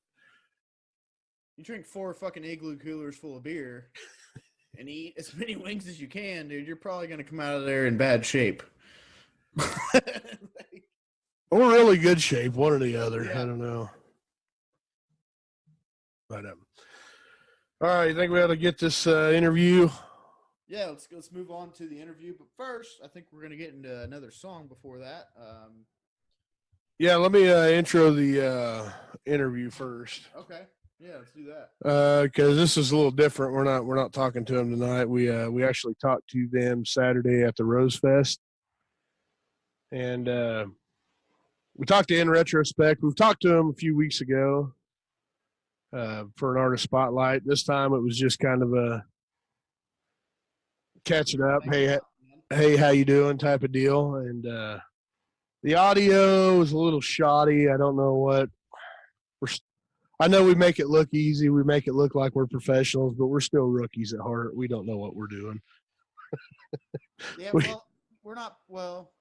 You drink 4 fucking Igloo coolers full of beer and eat as many wings as you can, dude. You're probably gonna come out of there in bad shape. Or really good shape, one or the other. Yeah. I don't know. But all right, you think we ought to get this interview? Yeah, let's move on to the interview. But first, I think we're gonna get into another song before that. Yeah, let me intro the interview first. Okay, yeah, let's do that. Because this is a little different. We're not talking to them tonight. We actually talked to them Saturday at the Rose Fest, and we talked to In Retrospect. We've talked to them a few weeks ago for an artist spotlight. This time it was just kind of a catching up. Hey, how you doing? Type of deal. And the audio was a little shoddy. I don't know what I know we make it look easy. We make it look like we're professionals, but we're still rookies at heart. We don't know what we're doing. Yeah, well, we're not. Well,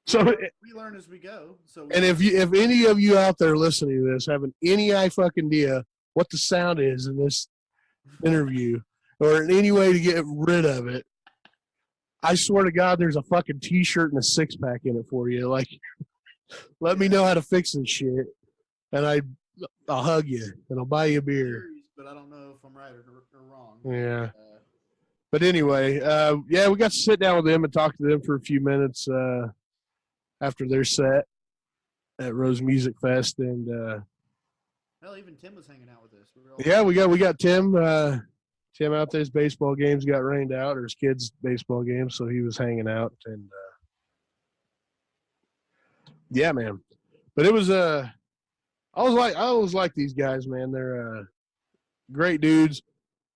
So, we learn as we go. So, and if any of you out there listening to this having any fucking idea what the sound is in this interview, or in any way to get rid of it, I swear to God, there's a fucking T-shirt and a 6-pack in it for you. Like, let me know how to fix this shit, and I'll hug you and I'll buy you a beer. but I don't know if I'm right or wrong. Yeah. But anyway, yeah, we got to sit down with them and talk to them for a few minutes after their set at Rose Music Fest, and Hell, even Tim was hanging out with us. yeah, we got Tim. Tim out there. His baseball games got rained out, or his kids' baseball games, so he was hanging out, and yeah, man. But it was I always like these guys, man. They're great dudes.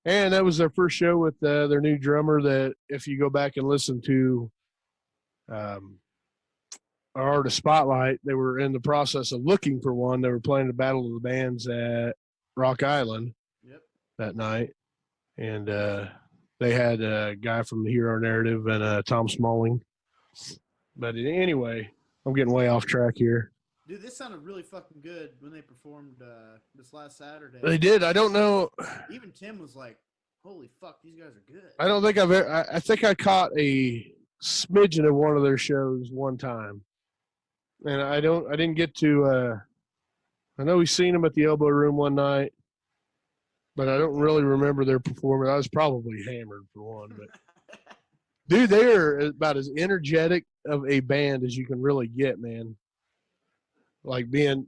And that was their first show with their new drummer that, if you go back and listen to our Artist Spotlight, they were in the process of looking for one. They were playing the Battle of the Bands at Rock Island that night. And they had a guy from the Hero Narrative and Tom Smalling. But anyway, I'm getting way off track here. Dude, this sounded really fucking good when they performed this last Saturday. They did. I don't know. Even Tim was like, "Holy fuck, these guys are good." I don't think I think I caught a smidgen of one of their shows one time, and I didn't get to. I know we seen them at the Elbow Room one night, but I don't really remember their performance. I was probably hammered for one, but Dude, they are about as energetic of a band as you can really get, man. Like being,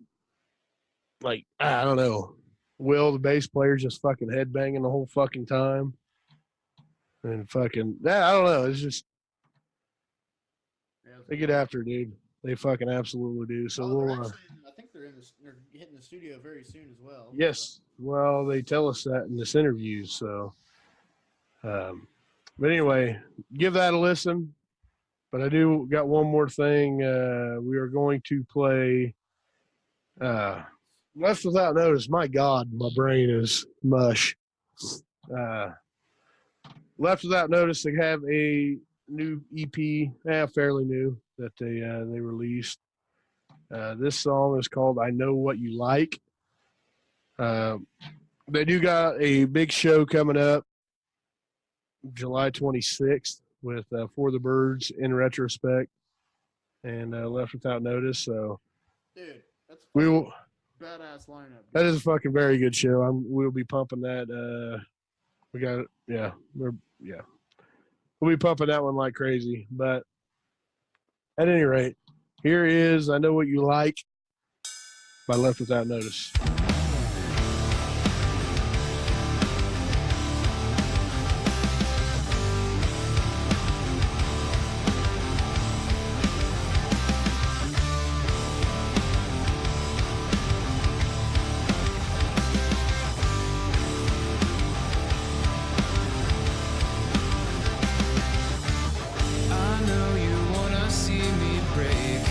like, I don't know, Will, the bass player, just fucking headbanging the whole fucking time. And fucking, I don't know. It's just, they get after it, dude. They fucking absolutely do. So they're we'll, actually, I think they're hitting the studio very soon as well. yes. Well, they tell us that in this interview. So, but anyway, give that a listen. But I do got one more thing. We are going to play Left Without Notice. My God, my brain is mush. Left Without Notice, they have a new EP, fairly new, that they released. This song is called I Know What You Like. They do got a big show coming up July 26th with For the Birds, In Retrospect, and Left Without Notice. So, Dude, that's we will. badass lineup. That is a fucking very good show. We'll be pumping that. We got it. Yeah, we'll be pumping that one like crazy. But at any rate, here is I Know What You Like by Left Without Notice. I know you wanna see me break.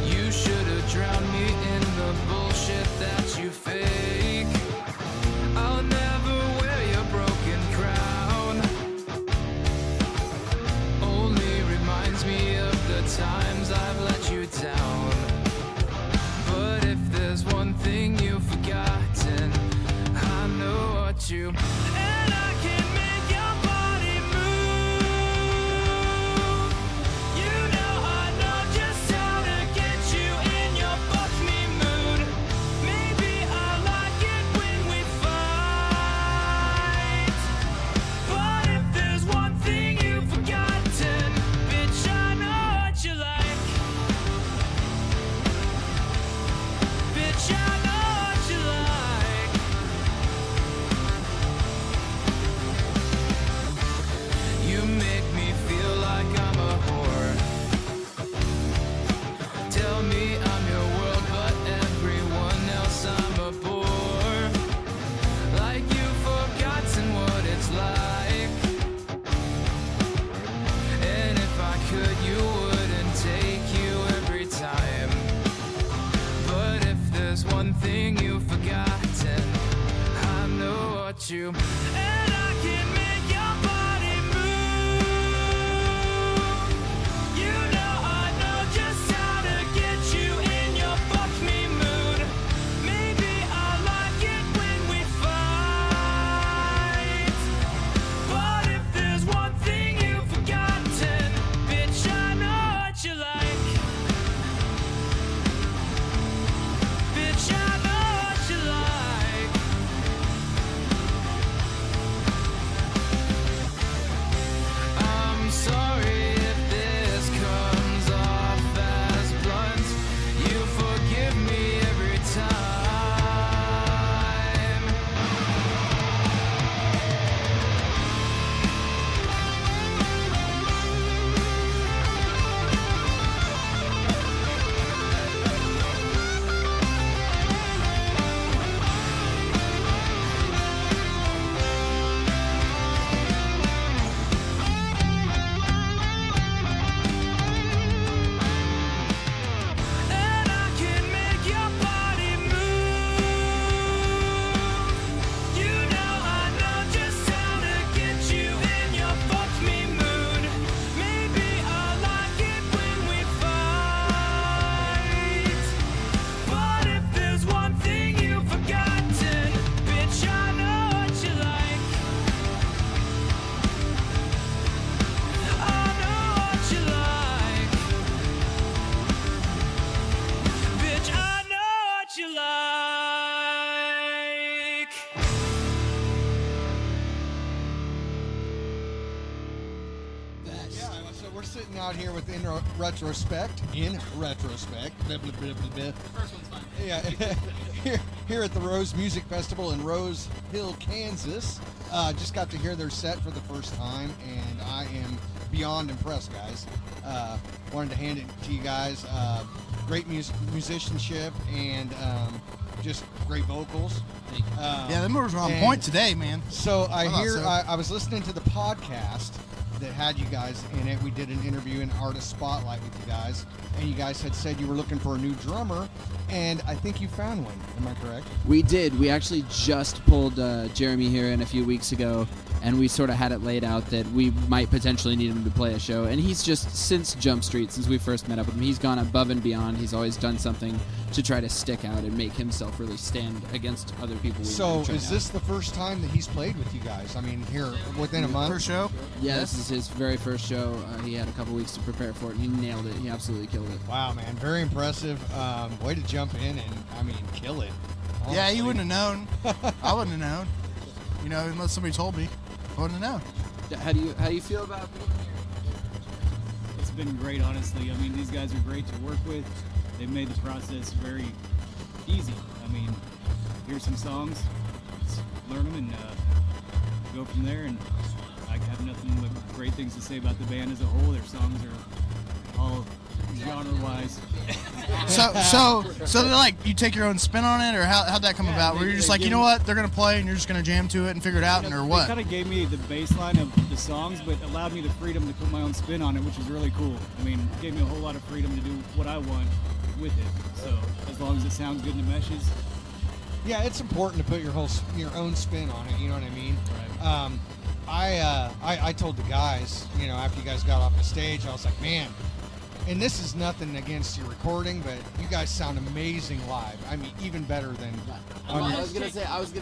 You should have drowned me in the bullshit that you fake. I'll never wear your broken crown. Only reminds me of the times I've let you down. But if there's one thing you've forgotten, I know what you. And I can make your body move. You know I know just how to get you in your fuck me mood. Maybe I like it when we fight. But if there's one thing you've forgotten, bitch, I know what you like. Bitch, I know what you like. You make me feel like I'm a whore. Tell me I'm your world, but everyone else I'm a bore. Like you've forgotten what it's like. And if I could, you wouldn't take you every time. But if there's one thing you've forgotten, I know what you. And I can make your body move. You know I know just how to get you in your fuck me mood. Maybe I like it when we fight. But if there's one thing you've forgotten, bitch, I know what you like. Bitch, I know what you like. we're sitting out here with In Retrospect. Blah, blah, blah, blah, blah. First one's fun. Yeah, here at the Rose Music Festival in Rose Hill, Kansas. Just got to hear their set for the first time, and I am beyond impressed, guys. Wanted to hand it to you guys. Great musicianship and just great vocals. Yeah, them were on and point today, man. So I thought so. I was listening to the podcast that had you guys in it. We did an interview in Artist Spotlight with you guys, and you guys had said you were looking for a new drummer, and I think you found one. Am I correct? We did. We actually just pulled Jeremy here in a few weeks ago, and we sort of had it laid out that we might potentially need him to play a show. And he's just, since Jump Street, since we first met up with him, he's gone above and beyond. He's always done something to try to stick out and make himself really stand against other people. So is this the first time that he's played with you guys? I mean, here within a month? First show? Yeah, this is his very first show. He had a couple weeks to prepare for it, and he nailed it. He absolutely killed it. Wow, man. Very impressive. Way to jump in and, I mean, kill it. Honestly. Yeah, you wouldn't have known. I wouldn't have known. You know, unless somebody told me. I wouldn't have known. How do you feel about being here? It's been great, honestly. I mean, these guys are great to work with. They've made the process very easy. I mean, here's some songs, let's learn them, and go from there. And I have nothing but great things to say about the band as a whole. Their songs are all genre-wise. So they're like, you take your own spin on it, or how'd that come about? Where you're just like, you know what, they're gonna play, and you're just gonna jam to it and figure it out, or what? They kind of gave me the baseline of the songs, but allowed me the freedom to put my own spin on it, which is really cool. I mean, it gave me a whole lot of freedom to do what I want with it. So as long as it sounds good and it meshes. Yeah, it's important to put your own spin on it. You know what I mean? Right. I told the guys, you know, after you guys got off the stage, I was like, man, and this is nothing against your recording, but you guys sound amazing live. I mean, even better than. I was gonna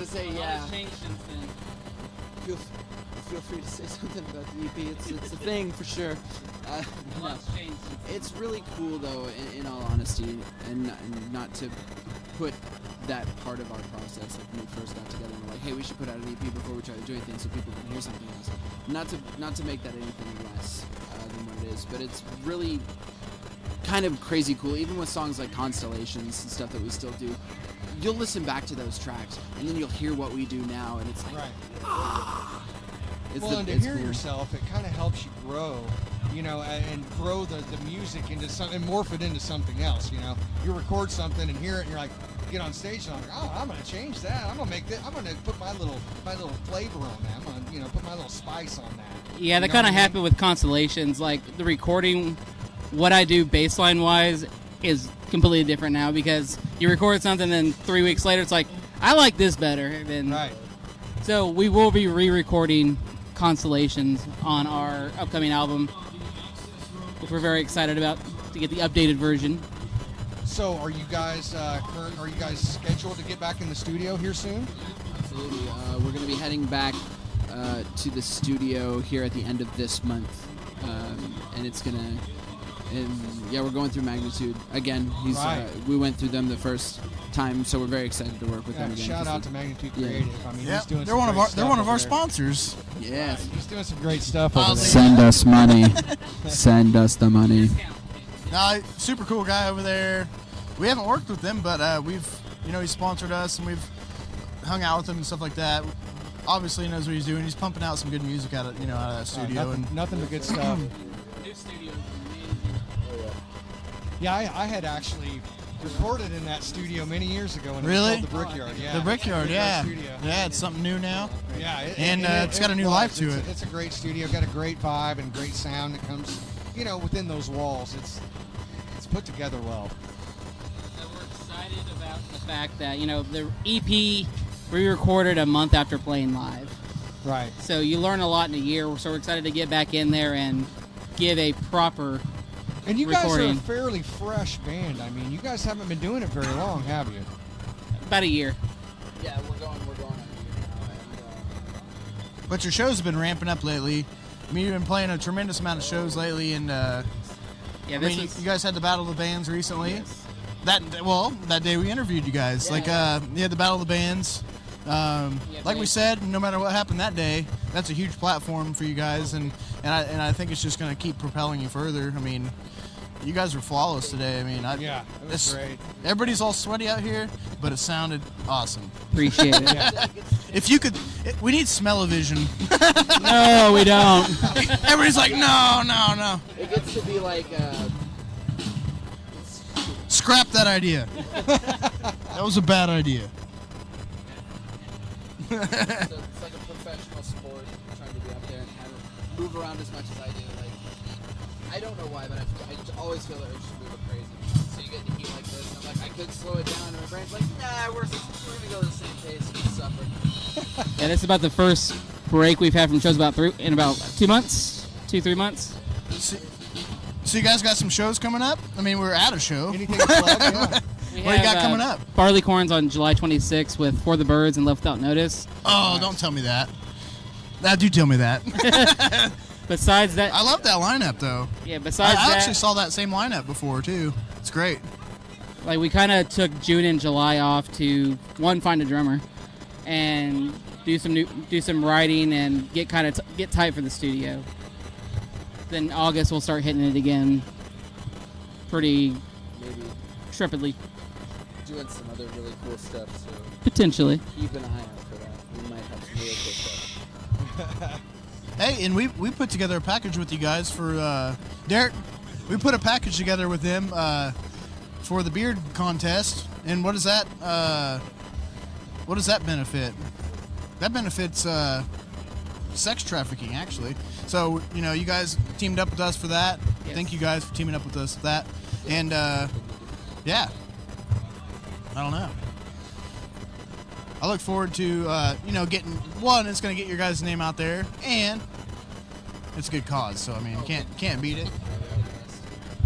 say, yeah. Changed since then. Feel free to say something about the EP. It's a thing for sure. No. Changed since then. It's really cool though, in all honesty, and not to put that part of our process, like when we first got together and we're like, hey, we should put out an EP before we try to do anything so people can hear something else. Not to make that anything less than what it is, but it's really kind of crazy cool, even with songs like Constellations and stuff that we still do. You'll listen back to those tracks, and then you'll hear what we do now, and it's like, Right. And to hear cool. yourself, it kind of helps you grow, you know, and grow the music into something, and morph it into something else, you know. You record something and hear it, and you're like, get on stage, and I'm like, oh, I'm gonna change that. I'm gonna make this. I'm gonna put my little flavor on that. I'm gonna, you know, put my little spice on that. Yeah, that kind of happened with Constellations. Like the recording, what I do baseline wise is completely different now because you record something, then 3 weeks later it's like, I like this better. Than, Right. So we will be re-recording Constellations on our upcoming album, which we're very excited about to get the updated version. So, are you guys are you guys scheduled to get back in the studio here soon? Absolutely. We're going to be heading back to the studio here at the end of this month, and it's going to. And yeah, we're going through Magnitude again. Right. We went through them the first time, so we're very excited to work with them again. Shout out to Magnitude Creative. I mean, he's doing they're some one of great our stuff they're one of over our there. sponsors. Yes. He's doing some great stuff over there. Send us money. Send us the money. No, super cool guy over there. We haven't worked with them, but we've, you know, he sponsored us and we've hung out with him and stuff like that. Obviously, he knows what he's doing. He's pumping out some good music out of that studio. Nothing but good stuff. New studio. Yeah, I had actually recorded in that studio many years ago. When Really? It was called the Brickyard. Yeah. The Brickyard, yeah. Studio. Yeah, it's something new now. Yeah, And it's got a new life to it. It's a great studio. Got a great vibe and great sound that comes, you know, within those walls. It's put together well. So we're excited about the fact that, you know, the EP re-recorded a month after playing live. Right. So you learn a lot in a year, so we're excited to get back in there and give a proper And you recording. guys are a fairly fresh band. I mean, you guys haven't been doing it very long, have you? About a year. Yeah, we're going on a year now. But your shows have been ramping up lately. I mean, you've been playing a tremendous amount of shows lately, and Yeah, I this mean, is you guys had the Battle of the Bands recently. Yes. That day we interviewed you guys. Yeah. Like, you had the Battle of the Bands. Like we said, no matter what happened that day, that's a huge platform for you guys, and I think it's just going to keep propelling you further. I mean, you guys were flawless today. I mean, it was great. Everybody's all sweaty out here, but it sounded awesome. Appreciate it. If you could, we need smell-o-vision. No, we don't. Everybody's like, no. It gets to be like Scrap that idea. That was a bad idea. it's like a professional sport, trying to be up there and kind of move around as much as I do. Like, I don't know why, but I just always feel the urge to move it crazy. So you get the heat like this, and I'm like, I could slow it down, and my brain's like, nah, we're gonna go the same pace and suffer. Yeah, this is about the first break we've had from shows in about 2 months, 2-3 months. So you guys got some shows coming up? I mean, we're at a show. Anything to plug? Yeah. What do you got coming up? Barleycorns on July 26th with For the Birds and Left Without Notice. Oh, don't tell me that. Do tell me that. Besides that, I love that lineup, though. Yeah, besides I that, actually saw that same lineup before, too. It's great. like we kind of took June and July off to find a drummer and do some writing and get tight for the studio. Then August we'll start hitting it again pretty Maybe trippedly. doing some other really cool stuff, so Potentially. keep an eye out for that. We might have some really cool stuff. Hey, and we put together a package with you guys for Derek. We put a package together with them for the beard contest. And what does that benefit? That benefits sex trafficking, actually. So, you guys teamed up with us for that. Yes. Thank you guys for teaming up with us for that. And yeah, I don't know. I look forward to getting one. It's going to get your guys' name out there, and it's a good cause. So I mean, can't beat it.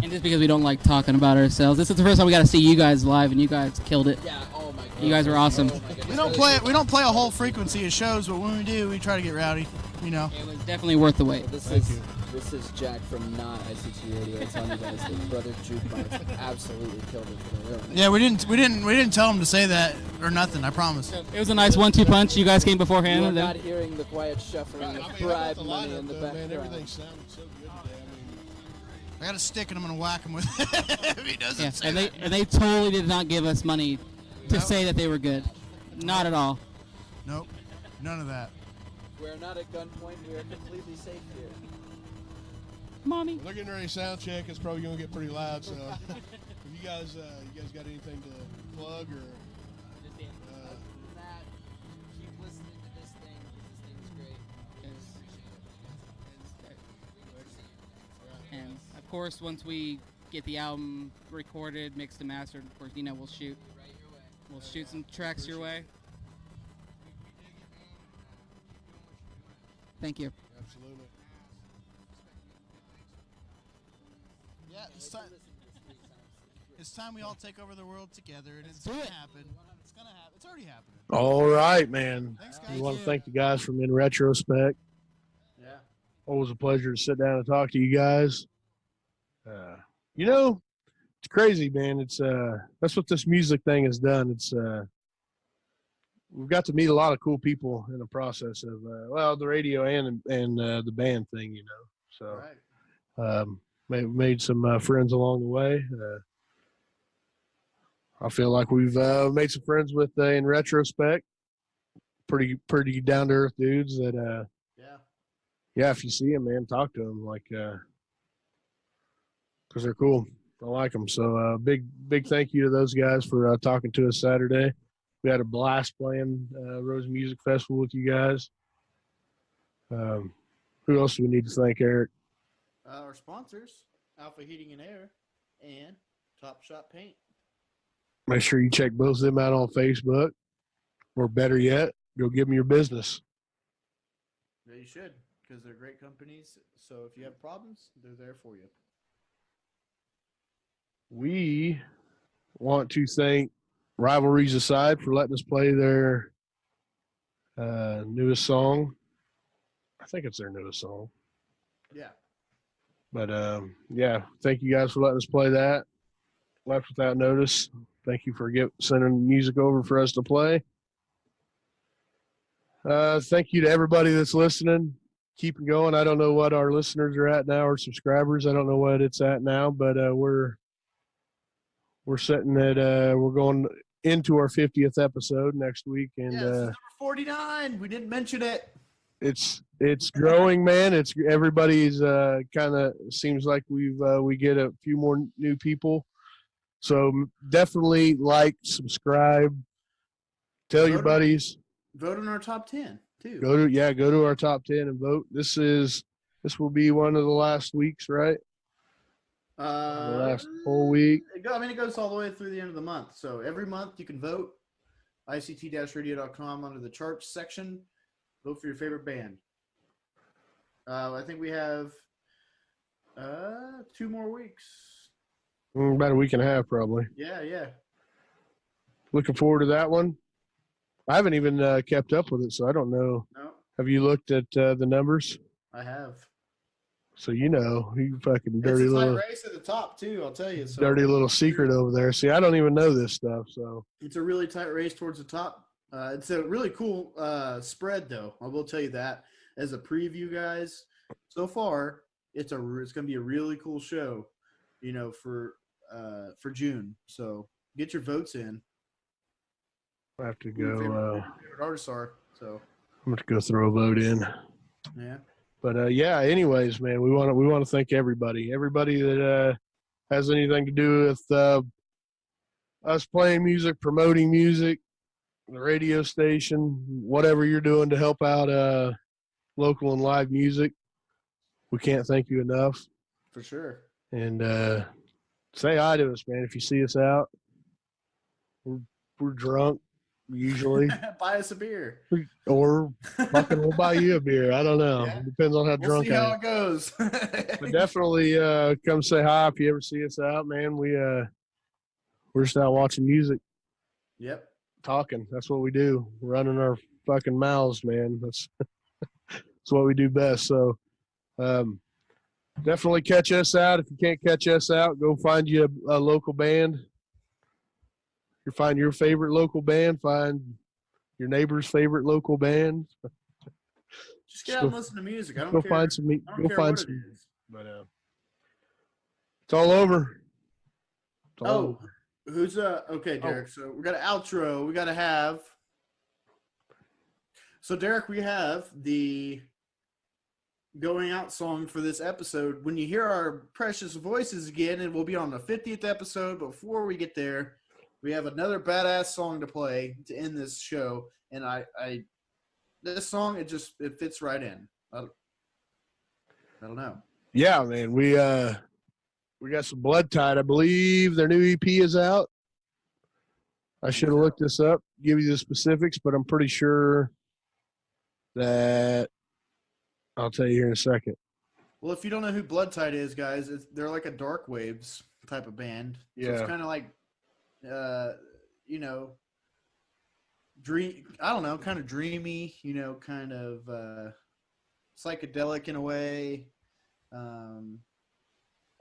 And just because we don't like talking about ourselves, this is the first time we got to see you guys live, and you guys killed it. Yeah, oh my god. You guys were awesome. We don't play a whole frequency of shows, but when we do, we try to get rowdy. It was definitely worth the wait. This is Jack from Not ICT Radio telling you guys that Brother Jukebox absolutely killed it today. Yeah, we didn't tell him to say that or nothing. I promise. It was a nice 1-2 punch. You guys came beforehand. You are and then- not hearing the quiet shuffling of bribe money in the background. Everything sounded so good today. I got a stick and I'm gonna whack him with it if he doesn't Yeah, say and that. they totally did not give us money to Nope. say that they were good. Not at all. Nope, none of that. We're not at gunpoint. We are completely safe here. Mommy. They're getting ready to sound check. It's probably going to get pretty loud. So, if you guys got anything to plug or? Other than that, keep listening to this thing because this thing's great. And of course, once we get the album recorded, mixed and mastered, of course, we'll shoot some tracks your way. Thank you. Absolutely. Yeah, it's time we all take over the world together, and it's do gonna it. happen. It's gonna happen. It's already happening. All right, man. Thanks, We guys. want to thank the guys from In Retrospect. Yeah. Always a pleasure to sit down and talk to you guys. It's crazy, man. It's that's what this music thing has done. It's we've got to meet a lot of cool people in the process of the radio and the band thing, So made some friends along the way. I feel like we've made some friends with In Retrospect. Pretty down to earth dudes that yeah, if you see them, man, talk to them because they're cool. I like them. So big thank you to those guys for talking to us Saturday. We had a blast playing Rose Music Festival with you guys. Who else do we need to thank, Eric? Our sponsors, Alpha Heating and Air and Top Shot Paint. Make sure you check both of them out on Facebook, or better yet, go give them your business. Yeah, you should, because they're great companies. So if you have problems, they're there for you. We want to thank Rivalries Aside for letting us play their newest song. I think it's their newest song. Yeah. But, thank you guys for letting us play that. Left Without Notice. Thank you for sending music over for us to play. Thank you to everybody that's listening. Keep going. I don't know what our listeners are at now, or subscribers. I don't know what it's at now, but we're sitting at we're going into our 50th episode next week, and Yeah, this is number 49. We didn't mention it. it's growing, man. It's everybody's kind of seems like we get a few more new people. So definitely like, subscribe, tell your buddies. Vote in our top 10 too. Go to our top 10 and vote. This will be one of the last weeks, right? The last whole week. It goes all the way through the end of the month. So every month you can vote. ICT-radio.com under the charts section. Vote for your favorite band. I think we have 2 more weeks. About a week and a half, probably. Yeah. Looking forward to that one. I haven't even kept up with it, so I don't know. No, Have you looked at the numbers? I have. So you fucking It's dirty a tight little race at the top too. I'll tell you. So dirty little secret over there. See, I don't even know this stuff. So it's a really tight race towards the top. It's a really cool spread, though. I will tell you that as a preview, guys. So far, it's going to be a really cool show, for June. So get your votes in. I have to Who your go. favorite artists are. So I'm going to go throw a vote in. yeah. But anyways, man, we want to thank everybody that has anything to do with us playing music, promoting music, the radio station, whatever you're doing to help out local and live music. We can't thank you enough. For sure. And say hi to us, man. If you see us out, we're drunk usually, Buy us a beer. or fucking we'll buy you a beer. I don't know. Yeah. It depends on how We'll drunk see I how am. it goes. But definitely come say hi if you ever see us out, man. We're just out watching music, Yep. talking. That's what we do. Running our fucking mouths, man. That's what we do best. So definitely catch us out. If you can't catch us out, go find you a local band. You find your favorite local band. Find your neighbor's favorite local band. Just get out and listen to music. I don't Go care. find some. I don't Go care find what some. it is. But it's all over. It's all Oh, over. who's okay, Derek. So we got an outro. We got to have. So Derek, we have the going out song for this episode. When you hear our precious voices again, it will be on the 50th episode. Before we get there, we have another badass song to play to end this show, and this song it fits right in. I don't know. Yeah, man. We got some Blood Tide. I believe their new EP is out. I should have looked this up, give you the specifics, but I'm pretty sure that I'll tell you here in a second. Well, if you don't know who Blood Tide is, guys, they're like a Dark Waves type of band. So it's Yeah. kind of like, I don't know, kind of dreamy, kind of psychedelic in a way. I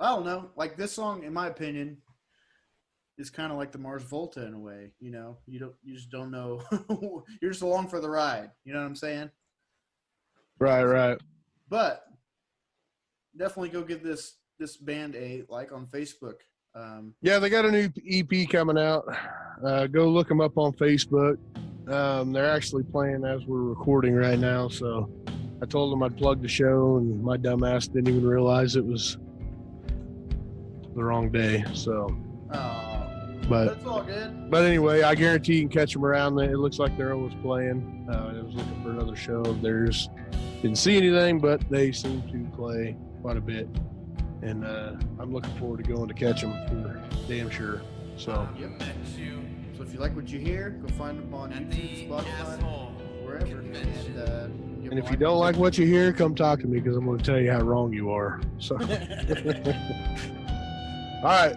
don't know. Like this song, in my opinion, is kind of like the Mars Volta in a way. You just don't know. You're just along for the ride. You know what I'm saying? Right. But definitely go give this band a like on Facebook. Yeah, they got a new EP coming out. Go look them up on Facebook. They're actually playing as we're recording right now. So I told them I'd plug the show, and my dumbass didn't even realize it was the wrong day. So, but that's all good. But anyway, I guarantee you can catch them around. It looks like they're always playing. I was looking for another show of theirs. Didn't see anything, but they seem to play quite a bit. And I'm looking forward to going to catch them for damn sure. So, Yep. So if you like what you hear, go find them on YouTube, Spotify, wherever. and if you don't like what you hear, come talk to me, because I'm going to tell you how wrong you are. So, all right.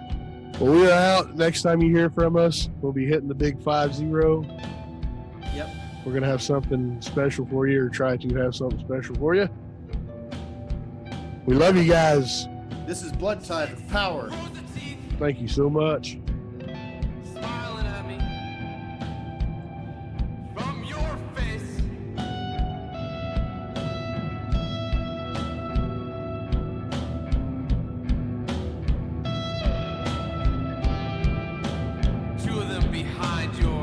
Well, we're out. Next time you hear from us, we'll be hitting the big 5-0. Yep. We're going to have something special for you, or try to have something special for you. We love you guys. This is Blood Tide with Power. Thank you so much. Smiling at me from your face. two of them behind your